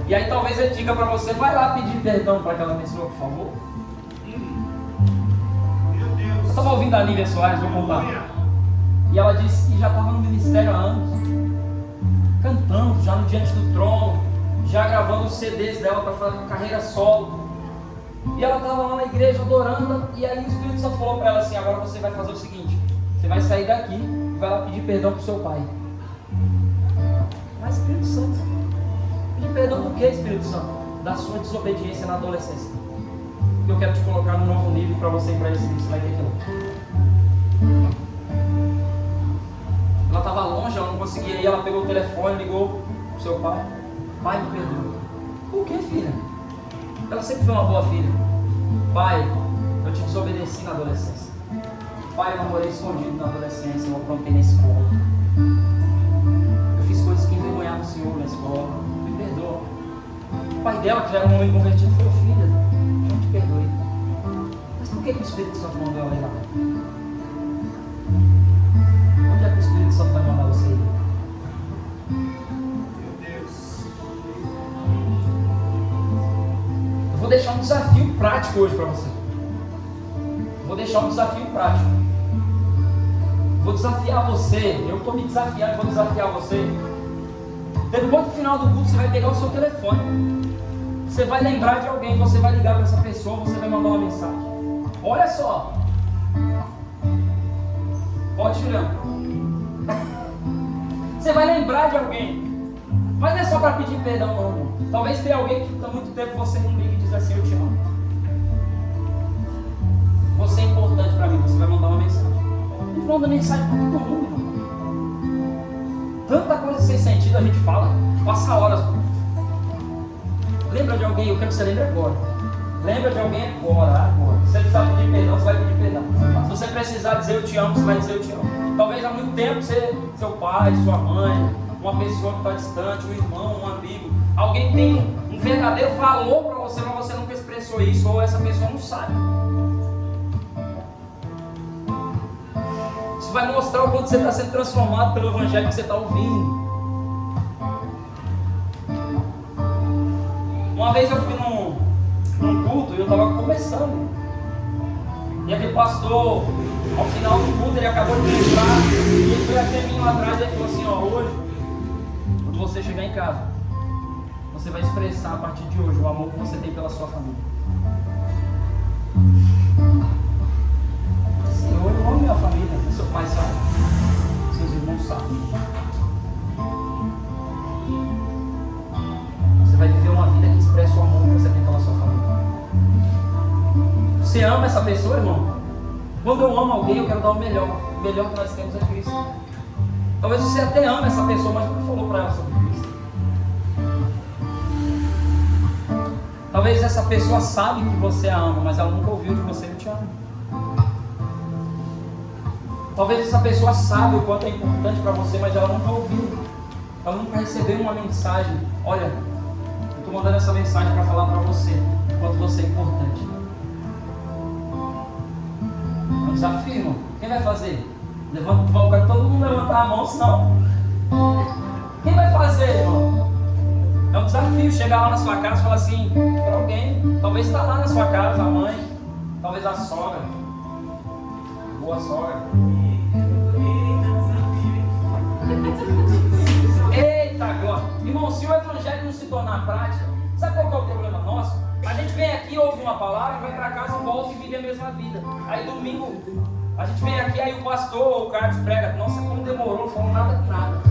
E aí talvez Ele diga para você: vai lá pedir perdão para aquela pessoa, por favor. Meu Deus. Eu estava ouvindo a Lívia Soares, vou contar. E ela disse que já estava no ministério há anos, cantando, já no Diante do Trono, já gravando os CDs dela para fazer carreira solo. E ela estava lá na igreja adorando, e aí o Espírito Santo falou para ela assim: agora você vai fazer o seguinte, você vai sair daqui e vai lá pedir perdão para o seu pai. Mas Espírito Santo, pedir perdão do que, Espírito Santo? Da sua desobediência na adolescência. Que eu quero te colocar num novo nível para você ir para esse nível, você vai ter que ir. Ela estava longe, ela não conseguia ir, ela pegou o telefone, ligou pro seu pai: pai, me perdoa. Por que, filha? Ela sempre foi uma boa filha. Pai, eu te desobedeci na adolescência. Pai, eu namorei escondido na adolescência, eu aprontei na escola. Eu fiz coisas que envergonhavam o Senhor na escola. Me perdoa. O pai dela, que já era um homem convertido, falou: filha, eu não te perdoei. Mas por que o Espírito Santo mandou ela ir lá? Onde é que o Espírito Santo vai mandar você ir? Meu Deus. Eu vou deixar um desafio prático hoje para você. Vou deixar um desafio prático. Vou desafiar você. Eu estou me desafiando, vou desafiar você. Depois do final do culto, você vai pegar o seu telefone. Você vai lembrar de alguém, você vai ligar para essa pessoa, você vai mandar uma mensagem. Olha só. Pode, Juliano. Você vai lembrar de alguém. Mas não é só para pedir perdão, não, irmão. Talvez tenha alguém que há muito tempo você não liga e diz assim: eu te amo. Você é importante para mim. Você vai mandar uma mensagem. A gente manda mensagem para todo mundo, irmão. Tanta coisa sem sentido a gente fala. Passa horas. Lembra de alguém? Eu quero que você lembre agora. Lembra de alguém agora. Se você precisar pedir perdão, você vai pedir perdão. Se você precisar dizer eu te amo, você vai dizer eu te amo. Talvez há muito tempo seu pai, sua mãe, uma pessoa que está distante, um irmão, um amigo, alguém tem um verdadeiro valor para você, mas você nunca expressou isso, ou essa pessoa não sabe. Isso vai mostrar o quanto você está sendo transformado pelo evangelho que você está ouvindo. Uma vez eu fui num culto e eu estava conversando. E aquele pastor, ao final do culto, ele acabou de ministrar. E ele foi até mim lá atrás e ele falou assim: ó, hoje, quando você chegar em casa, você vai expressar a partir de hoje o amor que você tem pela sua família. Senhor, eu amo minha família. Seu pai sabe, seus irmãos sabem. Você vai viver uma vida que expressa o amor que você tem pela sua família. Você ama essa pessoa, irmão? Quando eu amo alguém, eu quero dar o melhor. O melhor que nós temos é Cristo. Talvez você até ama essa pessoa, mas nunca falou para ela sobre Cristo. Talvez essa pessoa sabe que você a ama, mas ela nunca ouviu de você: eu te amo. Talvez essa pessoa sabe o quanto é importante para você, mas ela nunca ouviu. Ela nunca recebeu uma mensagem: olha, eu estou mandando essa mensagem para falar para você o quanto você é importante. É um desafio, irmão. Quem vai fazer? Levanta, todo mundo levantar a mão, senão. Quem vai fazer, irmão? É um desafio chegar lá na sua casa e falar assim para alguém. Talvez está lá na sua casa a mãe, talvez a sogra. Boa sogra. Eita glória! Irmão, se o evangelho não se tornar prática, sabe qual que é o problema nosso? A gente vem aqui, ouve uma palavra, vai para casa, volta e vive a mesma vida. Aí domingo, a gente vem aqui, aí o pastor ou o Carlos prega: nossa, como demorou, não falou nada com nada.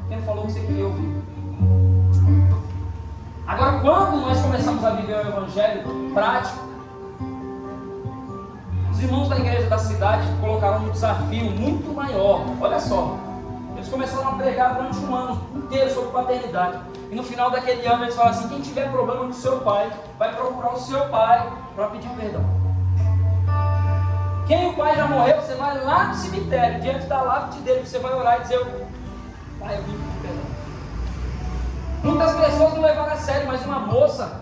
Quem não falou o que você queria ouvir? Agora, quando nós começamos a viver o evangelho prático, os irmãos da igreja da cidade colocaram um desafio muito maior. Olha só, eles começaram a pregar durante um ano inteiro sobre paternidade. E no final daquele ano eles falaram assim: quem tiver problema com o seu pai, vai procurar o seu pai para pedir perdão. Quem o pai já morreu, você vai lá no cemitério, diante da lápide dele, você vai orar e dizer: pai, eu vim pedir perdão. Muitas pessoas não levaram a sério, mas uma moça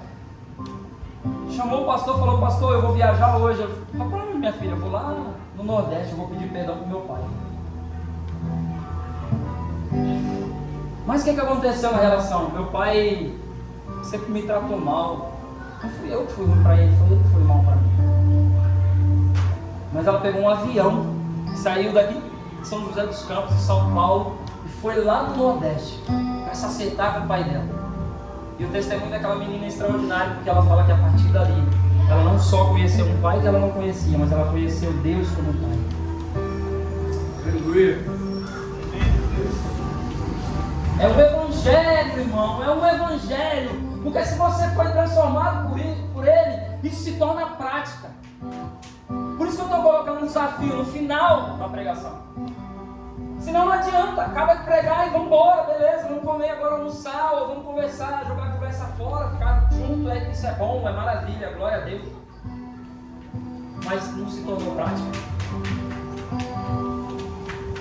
chamou o pastor e falou: pastor, eu vou viajar hoje. Eu falei: para onde, minha filha? Eu vou lá no Nordeste, eu vou pedir perdão para o meu pai. Mas o que aconteceu na relação? Meu pai sempre me tratou mal. Não fui eu que fui ruim para ele, foi ele que foi mal para mim. Mas ela pegou um avião, saiu daqui de São José dos Campos, de São Paulo, e foi lá no Nordeste para se acertar com o pai dela. E o testemunho daquela menina é extraordinário, porque ela fala que a partir dali ela não só conheceu um pai que ela não conhecia, mas ela conheceu Deus como pai. Aleluia! É o evangelho, irmão, é o evangelho. Porque se você foi transformado por ele, isso se torna prática. Por isso que eu estou colocando um desafio no final da pregação. Senão não adianta, acaba de pregar e vamos embora, beleza, vamos comer agora, almoçar, ou vamos conversar, jogar a conversa fora, ficar junto, isso é bom, é maravilha, glória a Deus. Mas não se tornou prática.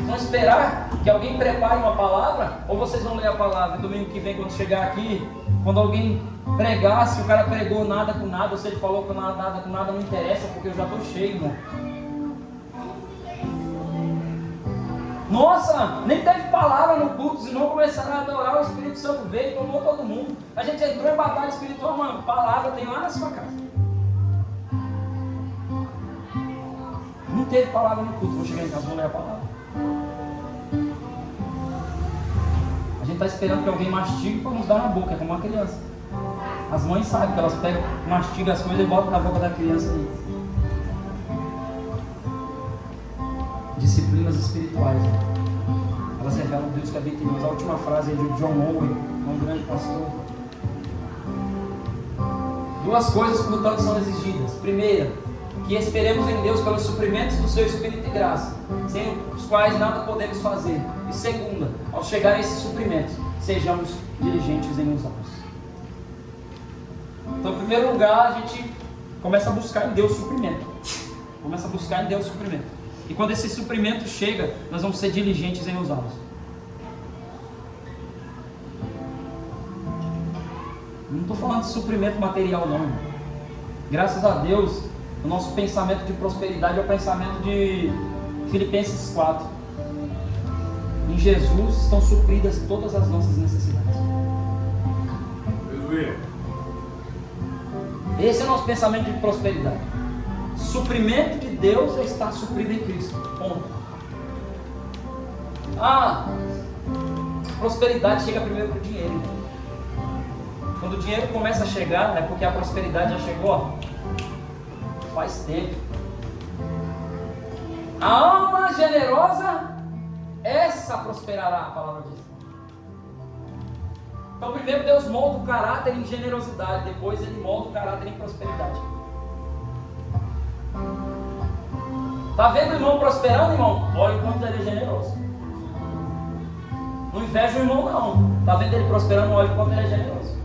Vão esperar que alguém prepare uma palavra, ou vocês vão ler a palavra domingo que vem, quando chegar aqui, quando alguém pregar, se o cara pregou nada com nada, ou se ele falou com nada com nada, não interessa, porque eu já estou cheio, irmão. Nossa, nem teve palavra no culto, os irmãos começaram a adorar, o Espírito Santo veio e tomou todo mundo. A gente entrou em batalha espiritual, mano, palavra tem lá na sua casa. Não teve palavra no culto, vou chegar em casa, vou ler a palavra. A gente está esperando que alguém mastigue para nos dar na boca, é como uma criança. As mães sabem que elas pegam, mastigam as coisas e botam na boca da criança aí. Disciplinas espirituais. elas revelam o Deus que habita em nós. A última frase é de John Owen, um grande pastor. Duas coisas, portanto, são exigidas. Primeira, que esperemos em Deus pelos suprimentos do seu Espírito e graça, sem os quais nada podemos fazer. E segunda, ao chegar a esses suprimentos, sejamos diligentes em usá-los. Então, em primeiro lugar, a gente começa a buscar em Deus suprimento. Começa a buscar em Deus suprimento. E quando esse suprimento chega, nós vamos ser diligentes em usá-los. Não estou falando de suprimento material, não. Graças a Deus, o nosso pensamento de prosperidade é o pensamento de Filipenses 4. Em Jesus estão supridas todas as nossas necessidades. Esse é o nosso pensamento de prosperidade. Suprimento de Deus é estar suprido em Cristo. Ponto. Prosperidade chega primeiro para o dinheiro. Quando o dinheiro começa a chegar, é porque a prosperidade já chegou faz tempo. A alma generosa, essa prosperará, a palavra diz. Então primeiro Deus molda o caráter em generosidade, depois Ele molda o caráter em prosperidade. Está vendo o irmão prosperando, irmão? Olha o quanto ele é generoso. Não inveja o irmão, não. Está vendo ele prosperando? Olha o quanto ele é generoso.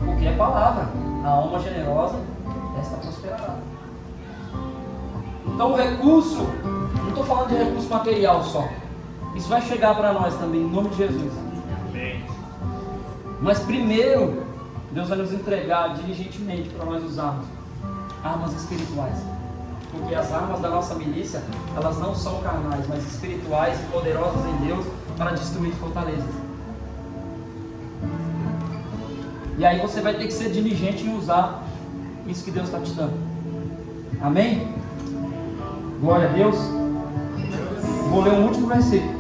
Porque é palavra. A alma generosa, esta prosperará. Então o recurso, não estou falando de recurso material só. Isso vai chegar para nós também, em nome de Jesus. Amém. Mas primeiro, Deus vai nos entregar diligentemente para nós usarmos armas espirituais. Porque as armas da nossa milícia, elas não são carnais, mas espirituais e poderosas em Deus para destruir fortalezas. E aí você vai ter que ser diligente em usar isso que Deus está te dando. Amém? Glória a Deus. Vou ler um último versículo.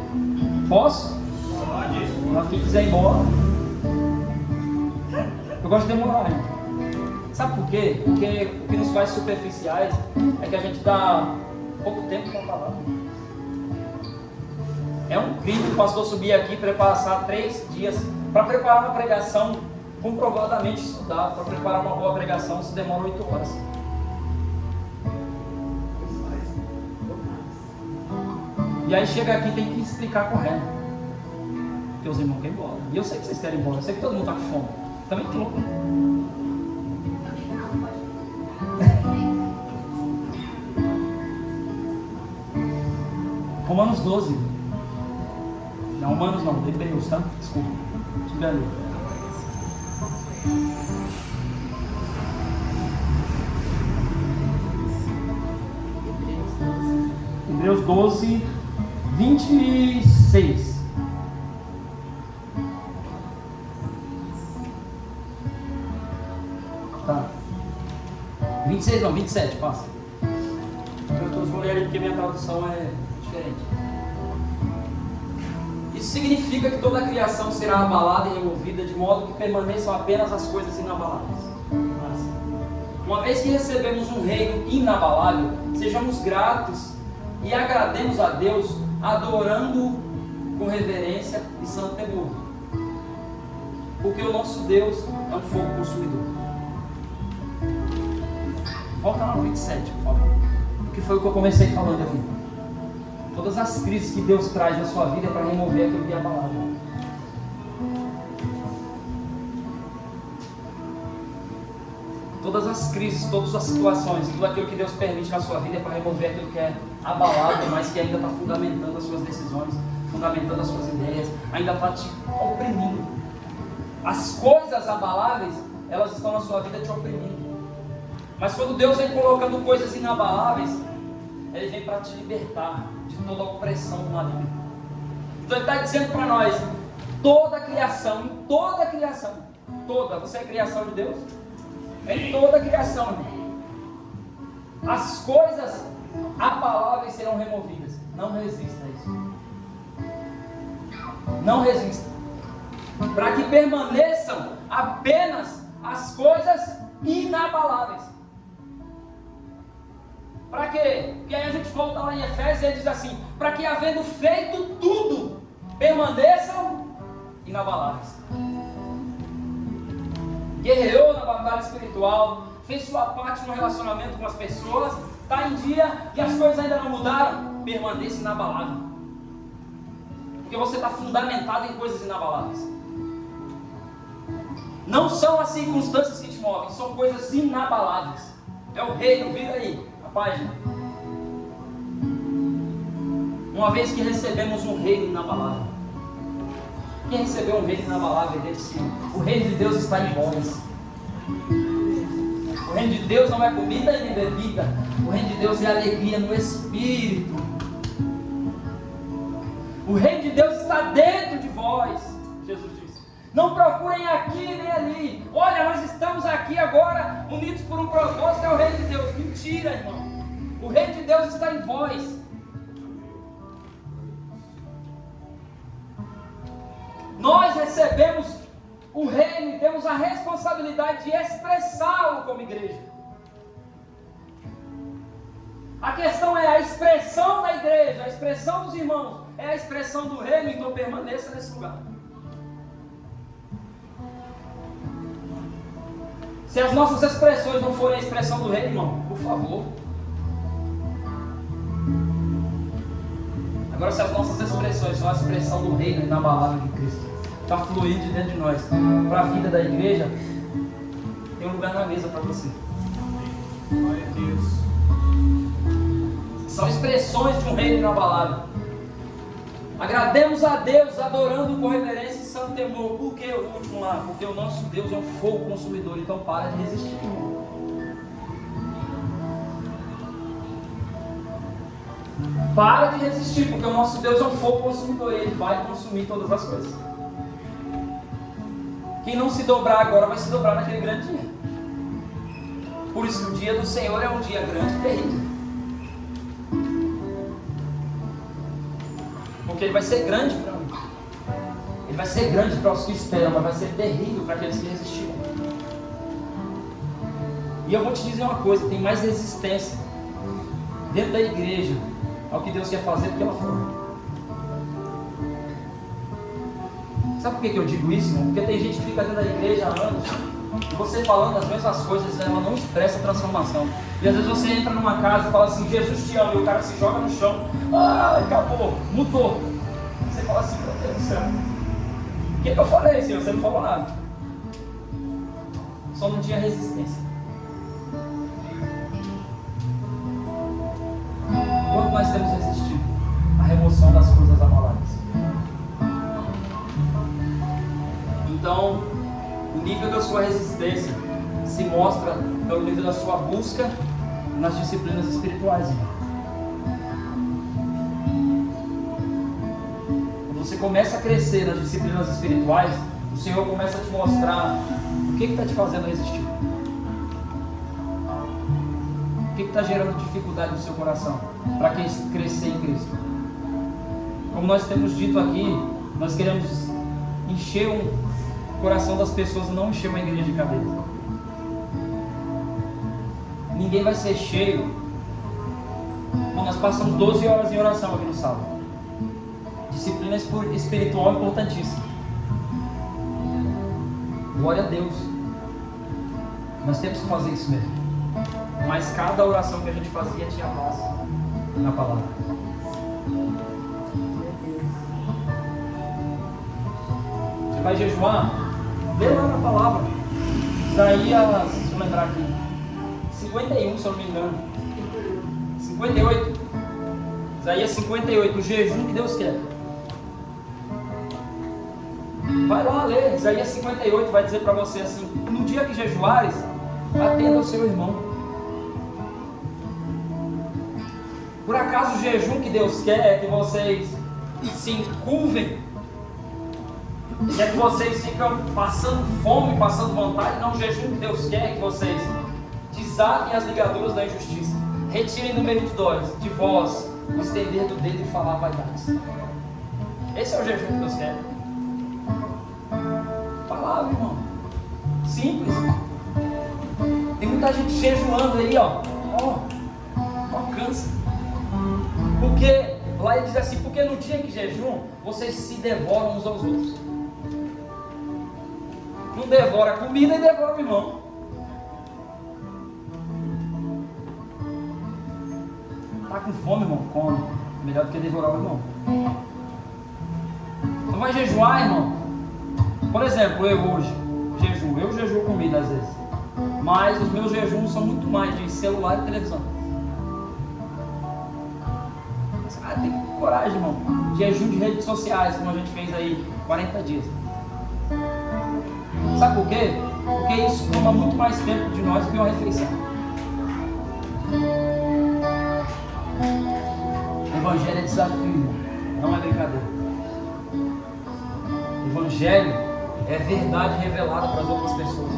Posso? Pode. Quem quiser ir embora. Eu gosto de demorar, hein? Sabe por quê? Porque o que nos faz superficiais é que a gente dá pouco tempo para falar. É um crime o pastor subir aqui e passar 3 dias para preparar uma pregação comprovadamente estudada. Para preparar uma boa pregação, isso demora 8 horas. E aí chega aqui e tem que explicar correto. Porque os irmãos querem ir embora. E eu sei que vocês querem ir embora, eu sei que todo mundo está com fome. Também estou. Romanos 12. Não, Romanos não, Hebreus, tá? Desculpa. Deixa eu ver ali. Hebreus 12, 26. Tá. 26 não, 27, passa. Eu vou ler ali porque minha tradução é diferente. Isso significa que toda a criação será abalada e removida, de modo que permaneçam apenas as coisas inabaláveis. Uma vez que recebemos um reino inabalável, sejamos gratos e agrademos a Deus, adorando-o com reverência e santo temor. Porque o nosso Deus é um fogo consumidor. Volta lá no 27, por favor. Porque foi o que eu comecei falando aqui. Todas as crises que Deus traz na sua vida é para remover aquilo que é abalável. Todas as crises, todas as situações, tudo aquilo que Deus permite na sua vida é para remover aquilo que é abalável, mas que ainda está fundamentando as suas decisões, fundamentando as suas ideias, ainda está te oprimindo. As coisas abaláveis, elas estão na sua vida te oprimindo. Mas quando Deus vem colocando coisas inabaláveis, Ele vem para te libertar de toda a opressão do maligno. Então Ele está dizendo para nós, toda a criação, toda, você é criação de Deus? É toda a criação, irmão. As coisas abaláveis serão removidas. Não resista a isso. Não resista. Para que permaneçam apenas as coisas inabaláveis. Para quê? Porque aí a gente volta lá em Efésios e ele diz assim: para que havendo feito tudo, permaneçam inabaláveis. Guerreou na batalha espiritual, fez sua parte no relacionamento com as pessoas, está em dia e as coisas ainda não mudaram, permaneça inabalável. Porque você está fundamentado em coisas inabaláveis. Não são as circunstâncias que te movem, são coisas inabaláveis. É o reino, vira aí a página. Uma vez que recebemos um reino inabalável. Quem recebeu um reino inabalável dele sim? O reino de Deus está em vós. O reino de Deus não é comida nem bebida. O reino de Deus é alegria no Espírito. O reino de Deus está dentro de vós. Jesus disse: não procurem aqui nem ali. Olha, nós estamos aqui agora unidos por um propósito, é o reino de Deus. Mentira, irmão. O reino de Deus está em vós. Nós recebemos o reino e temos a responsabilidade de expressá-lo como igreja. A questão é a expressão da igreja, a expressão dos irmãos, é a expressão do reino, então permaneça nesse lugar. Se as nossas expressões não forem a expressão do reino, irmão, por favor. Agora, se as nossas expressões são a expressão do reino inabalável de Cristo, está fluindo de dentro de nós, para a vida da igreja, tem um lugar na mesa para você. Glória a Deus. São expressões de um reino inabalável. Agrademos a Deus, adorando com reverência e santo temor. Por que o último lá? Porque o nosso Deus é um fogo consumidor. Então para de resistir, irmão. Para de resistir, porque o nosso Deus é um fogo consumidor. Ele vai consumir todas as coisas. Quem não se dobrar agora vai se dobrar naquele grande dia. Por isso que o dia do Senhor é um dia grande e terrível. Porque ele vai ser grande para mim. Ele vai ser grande para os que esperam, mas vai ser terrível para aqueles que resistiram. E eu vou te dizer uma coisa: tem mais resistência dentro da igreja ao que Deus quer fazer do que lá fora. Sabe por que eu digo isso, irmão? Porque tem gente que fica dentro da igreja há anos e você falando as mesmas coisas, ela não expressa transformação. E às vezes você entra numa casa e fala assim: Jesus te ama, e o cara se joga no chão. Ah, acabou, mudou. Você fala assim: meu Deus do céu, o que eu falei, Senhor? Você não falou nada. Só não tinha resistência. Quanto nós temos resistido à remoção das coisas abaladas. Então, o nível da sua resistência se mostra pelo nível da sua busca nas disciplinas espirituais. Quando você começa a crescer nas disciplinas espirituais, o Senhor começa a te mostrar o que está te fazendo resistir. O que está gerando dificuldade no seu coração para crescer em Cristo. Como nós temos dito aqui, nós queremos encher o coração das pessoas, não encher uma igreja de cabeça. Ninguém vai ser cheio. Bom, nós passamos 12 horas em oração aqui no sábado. Disciplina espiritual importantíssima. Glória a Deus. Nós temos que fazer isso mesmo. Mas cada oração que a gente fazia tinha base na palavra. Você vai jejuar? Lê lá na palavra. Isaías, deixa eu lembrar aqui, 51, se eu não me engano. 58. Isaías 58, o jejum que Deus quer. Vai lá ler, Isaías 58 vai dizer para você assim: no dia que jejuares, atenda o seu irmão. Por acaso o jejum que Deus quer é que vocês se encurvem? Quer que vocês ficam passando fome, passando vontade? Não, o jejum que Deus quer é que vocês desatem as ligaduras da injustiça, retirem do meio de vós o estender do dedo e falar vaidades. Esse é o jejum que Deus quer. Palavra, irmão. Simples. Tem muita gente jejuando aí, ó. cansa. Porque lá ele diz assim, porque no dia que jejum, vocês se devoram uns aos outros. Não devora a comida e devora o irmão. Tá com fome, irmão? Come. Melhor do que devorar o irmão. Não vai jejuar, irmão? Por exemplo, eu hoje jejuo. Eu jejuo comida às vezes. Mas os meus jejuns são muito mais de celular e televisão. Ah, tem coragem, irmão. Jejum de redes sociais, como a gente fez aí 40 dias. Sabe por quê? Porque isso toma muito mais tempo de nós do que uma refeição. O Evangelho é desafio, não é brincadeira. O Evangelho é verdade revelada para as outras pessoas.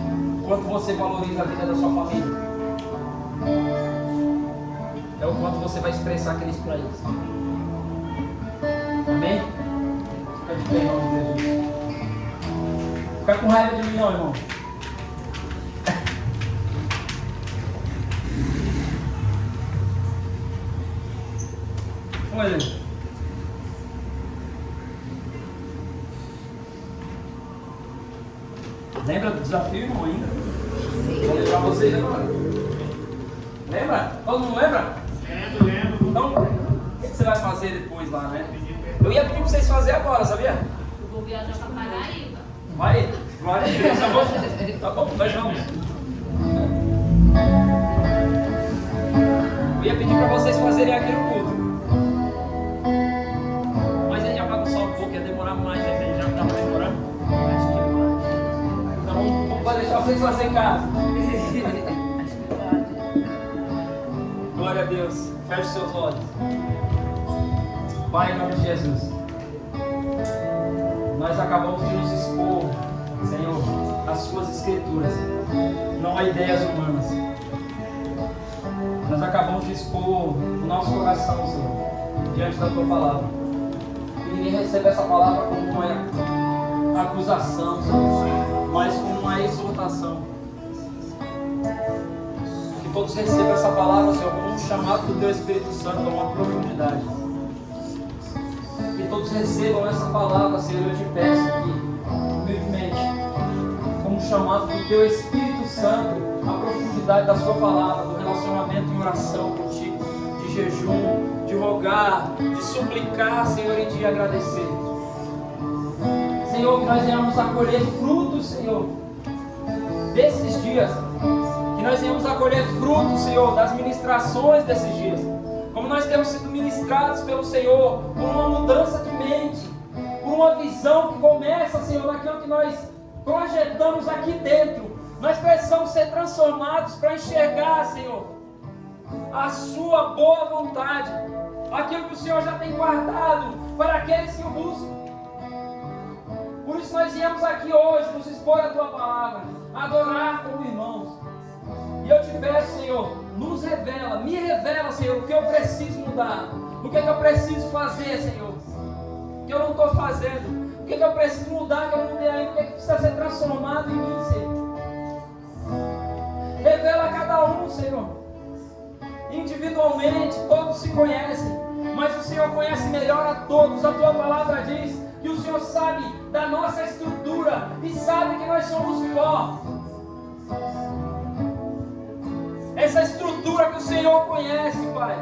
Quanto você valoriza a vida da sua família, é o quanto você vai expressar aqueles para eles. Amém? Fica de pé em nome de Jesus. Fica com raiva de mim não, irmão. Olha ele. Lembra do desafio, irmão, ainda? Sim. Vou lembrar vocês agora. Lembra? Todo mundo lembra? Lembro. Então, o que você vai fazer depois lá, né? Eu ia pedir para vocês fazerem agora, sabia? Eu vou viajar para Paraíba. Vai, glória a Deus. Tá bom, nós vamos. Eu ia pedir para vocês fazerem aqui no culto. Mas aí ia bagunçar um pouco, ia demorar mais, né? Já estava demorando. Acho que mais. Então vamos deixar vocês fazerem em casa. Glória a Deus. Feche seus olhos. Pai, em nome de Jesus, nós acabamos de nos expor, Senhor, às suas escrituras, não a ideias humanas. Nós acabamos de expor o nosso coração, Senhor, diante da tua palavra. Que ninguém receba essa palavra como uma acusação, Senhor, mas como uma exortação. Que todos recebam essa palavra, Senhor, como um chamado do teu Espírito Santo a uma profundidade. Que todos recebam essa palavra, Senhor, eu te peço aqui, humildemente, como um chamado do teu Espírito Santo, a profundidade da sua palavra, do relacionamento em oração contigo, de jejum, de rogar, de suplicar, Senhor, e de agradecer. Senhor, que nós venhamos a colher frutos, Senhor, desses dias, que nós venhamos a colher frutos, Senhor, das ministrações desses dias. Como nós temos sido ministrados pelo Senhor, por uma mudança de mente, por uma visão que começa, Senhor, naquilo que nós projetamos aqui dentro. Nós precisamos ser transformados para enxergar, Senhor, a sua boa vontade, aquilo que o Senhor já tem guardado para aqueles que o buscam. Por isso nós viemos aqui hoje nos expor a tua palavra, adorar como irmãos. E eu te peço, Senhor, nos revela, me revela, Senhor, o que eu preciso mudar, o que eu preciso fazer, Senhor, o que eu não estou fazendo, o que eu preciso mudar, que eu não mudei ainda, o que precisa ser transformado em mim, Senhor. Revela a cada um, Senhor. Individualmente, todos se conhecem, mas o Senhor conhece melhor a todos. A tua palavra diz que o Senhor sabe da nossa estrutura e sabe que nós somos pó. Essa estrutura que o Senhor conhece, Pai.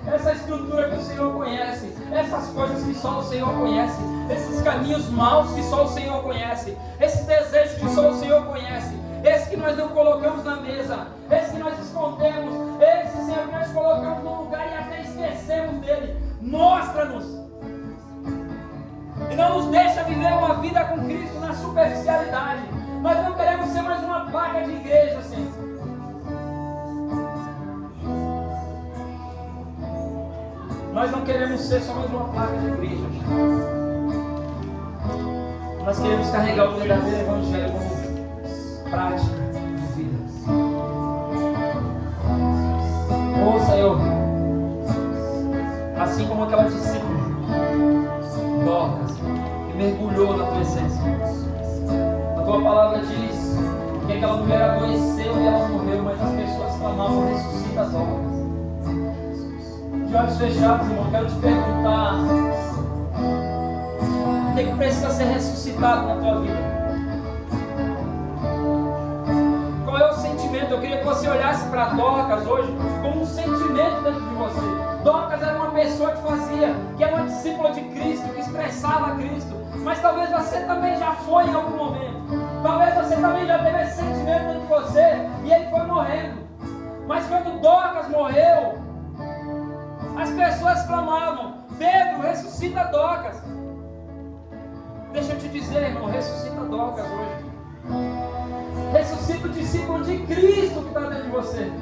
Essa estrutura que o Senhor conhece. Essas coisas que só o Senhor conhece. Esses caminhos maus que só o Senhor conhece. Esses desejos que só o Senhor conhece. Esses que nós não colocamos na mesa. Esses que nós escondemos. Esses, Senhor, que nós colocamos no lugar e até esquecemos dele. Mostra-nos. E não nos deixa viver uma vida com Cristo na superficialidade. Nós não queremos ser mais uma placa de igreja, Senhor. Nós não queremos ser só mais uma placa de igreja. Nós queremos carregar o verdadeiro Evangelho como prática de vida. Oh, Senhor, assim como aquela discípula, Dorcas, que mergulhou na tua essência. A tua palavra diz que aquela mulher adoeceu e ela morreu, mas as pessoas clamavam: ressuscita Dorcas. De olhos fechados, irmão, quero te perguntar: o que precisa ser ressuscitado na tua vida? Qual é o sentimento? Eu queria que você olhasse para Dorcas hoje como um sentimento dentro de você. Dorcas era uma pessoa que era uma discípula de Cristo, que expressava Cristo. Mas talvez você também já foi em algum momento. Talvez você também já teve esse sentimento dentro de você e ele foi morrendo. Mas quando Dorcas morreu, as pessoas clamavam: Pedro, ressuscita Dorcas. Deixa eu te dizer, irmão, ressuscita Dorcas hoje. Ressuscita o discípulo de Cristo que está dentro de você.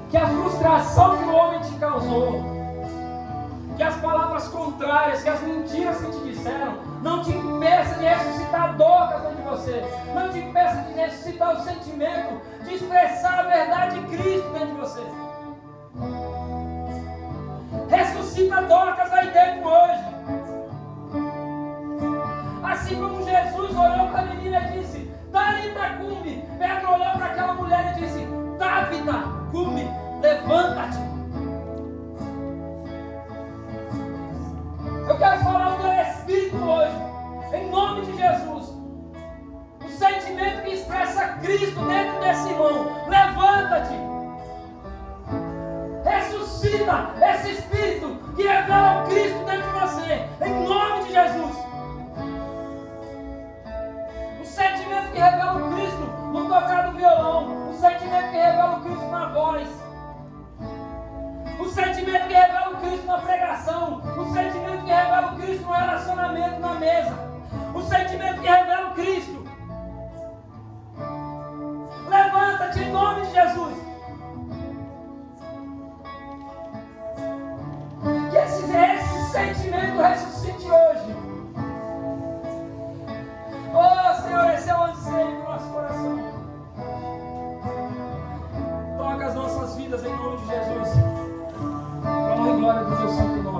Que a frustração que o homem te causou, que as palavras contrárias, que as mentiras que te disseram, não te impeça de ressuscitar Dorcas dentro de você. Não te impeça de ressuscitar o sentimento, de expressar a verdade de Cristo dentro de você. Ressuscita Dorcas aí dentro hoje. Assim como Jesus olhou para a menina e disse: Talita cumi. Pedro olhou para aquela mulher e disse: Tabita cumi, levanta-te. Eu quero falar do teu espírito hoje, em nome de Jesus. O sentimento que expressa Cristo dentro desse irmão. Levanta-te. Ressuscita esse espírito que revela o Cristo dentro de você, em nome de Jesus. O sentimento que revela o Cristo no tocar do violão, o sentimento que revela o Cristo na voz, o sentimento que revela o Cristo na pregação, o sentimento que revela o Cristo no relacionamento na mesa, o sentimento que revela o Cristo. Levanta-te em nome de Jesus. Que esse sentimento ressuscite hoje. Oh Senhor, esse é o anseio do nosso coração. Toca as nossas vidas em nome de Jesus. Honra e glória do teu santo nome.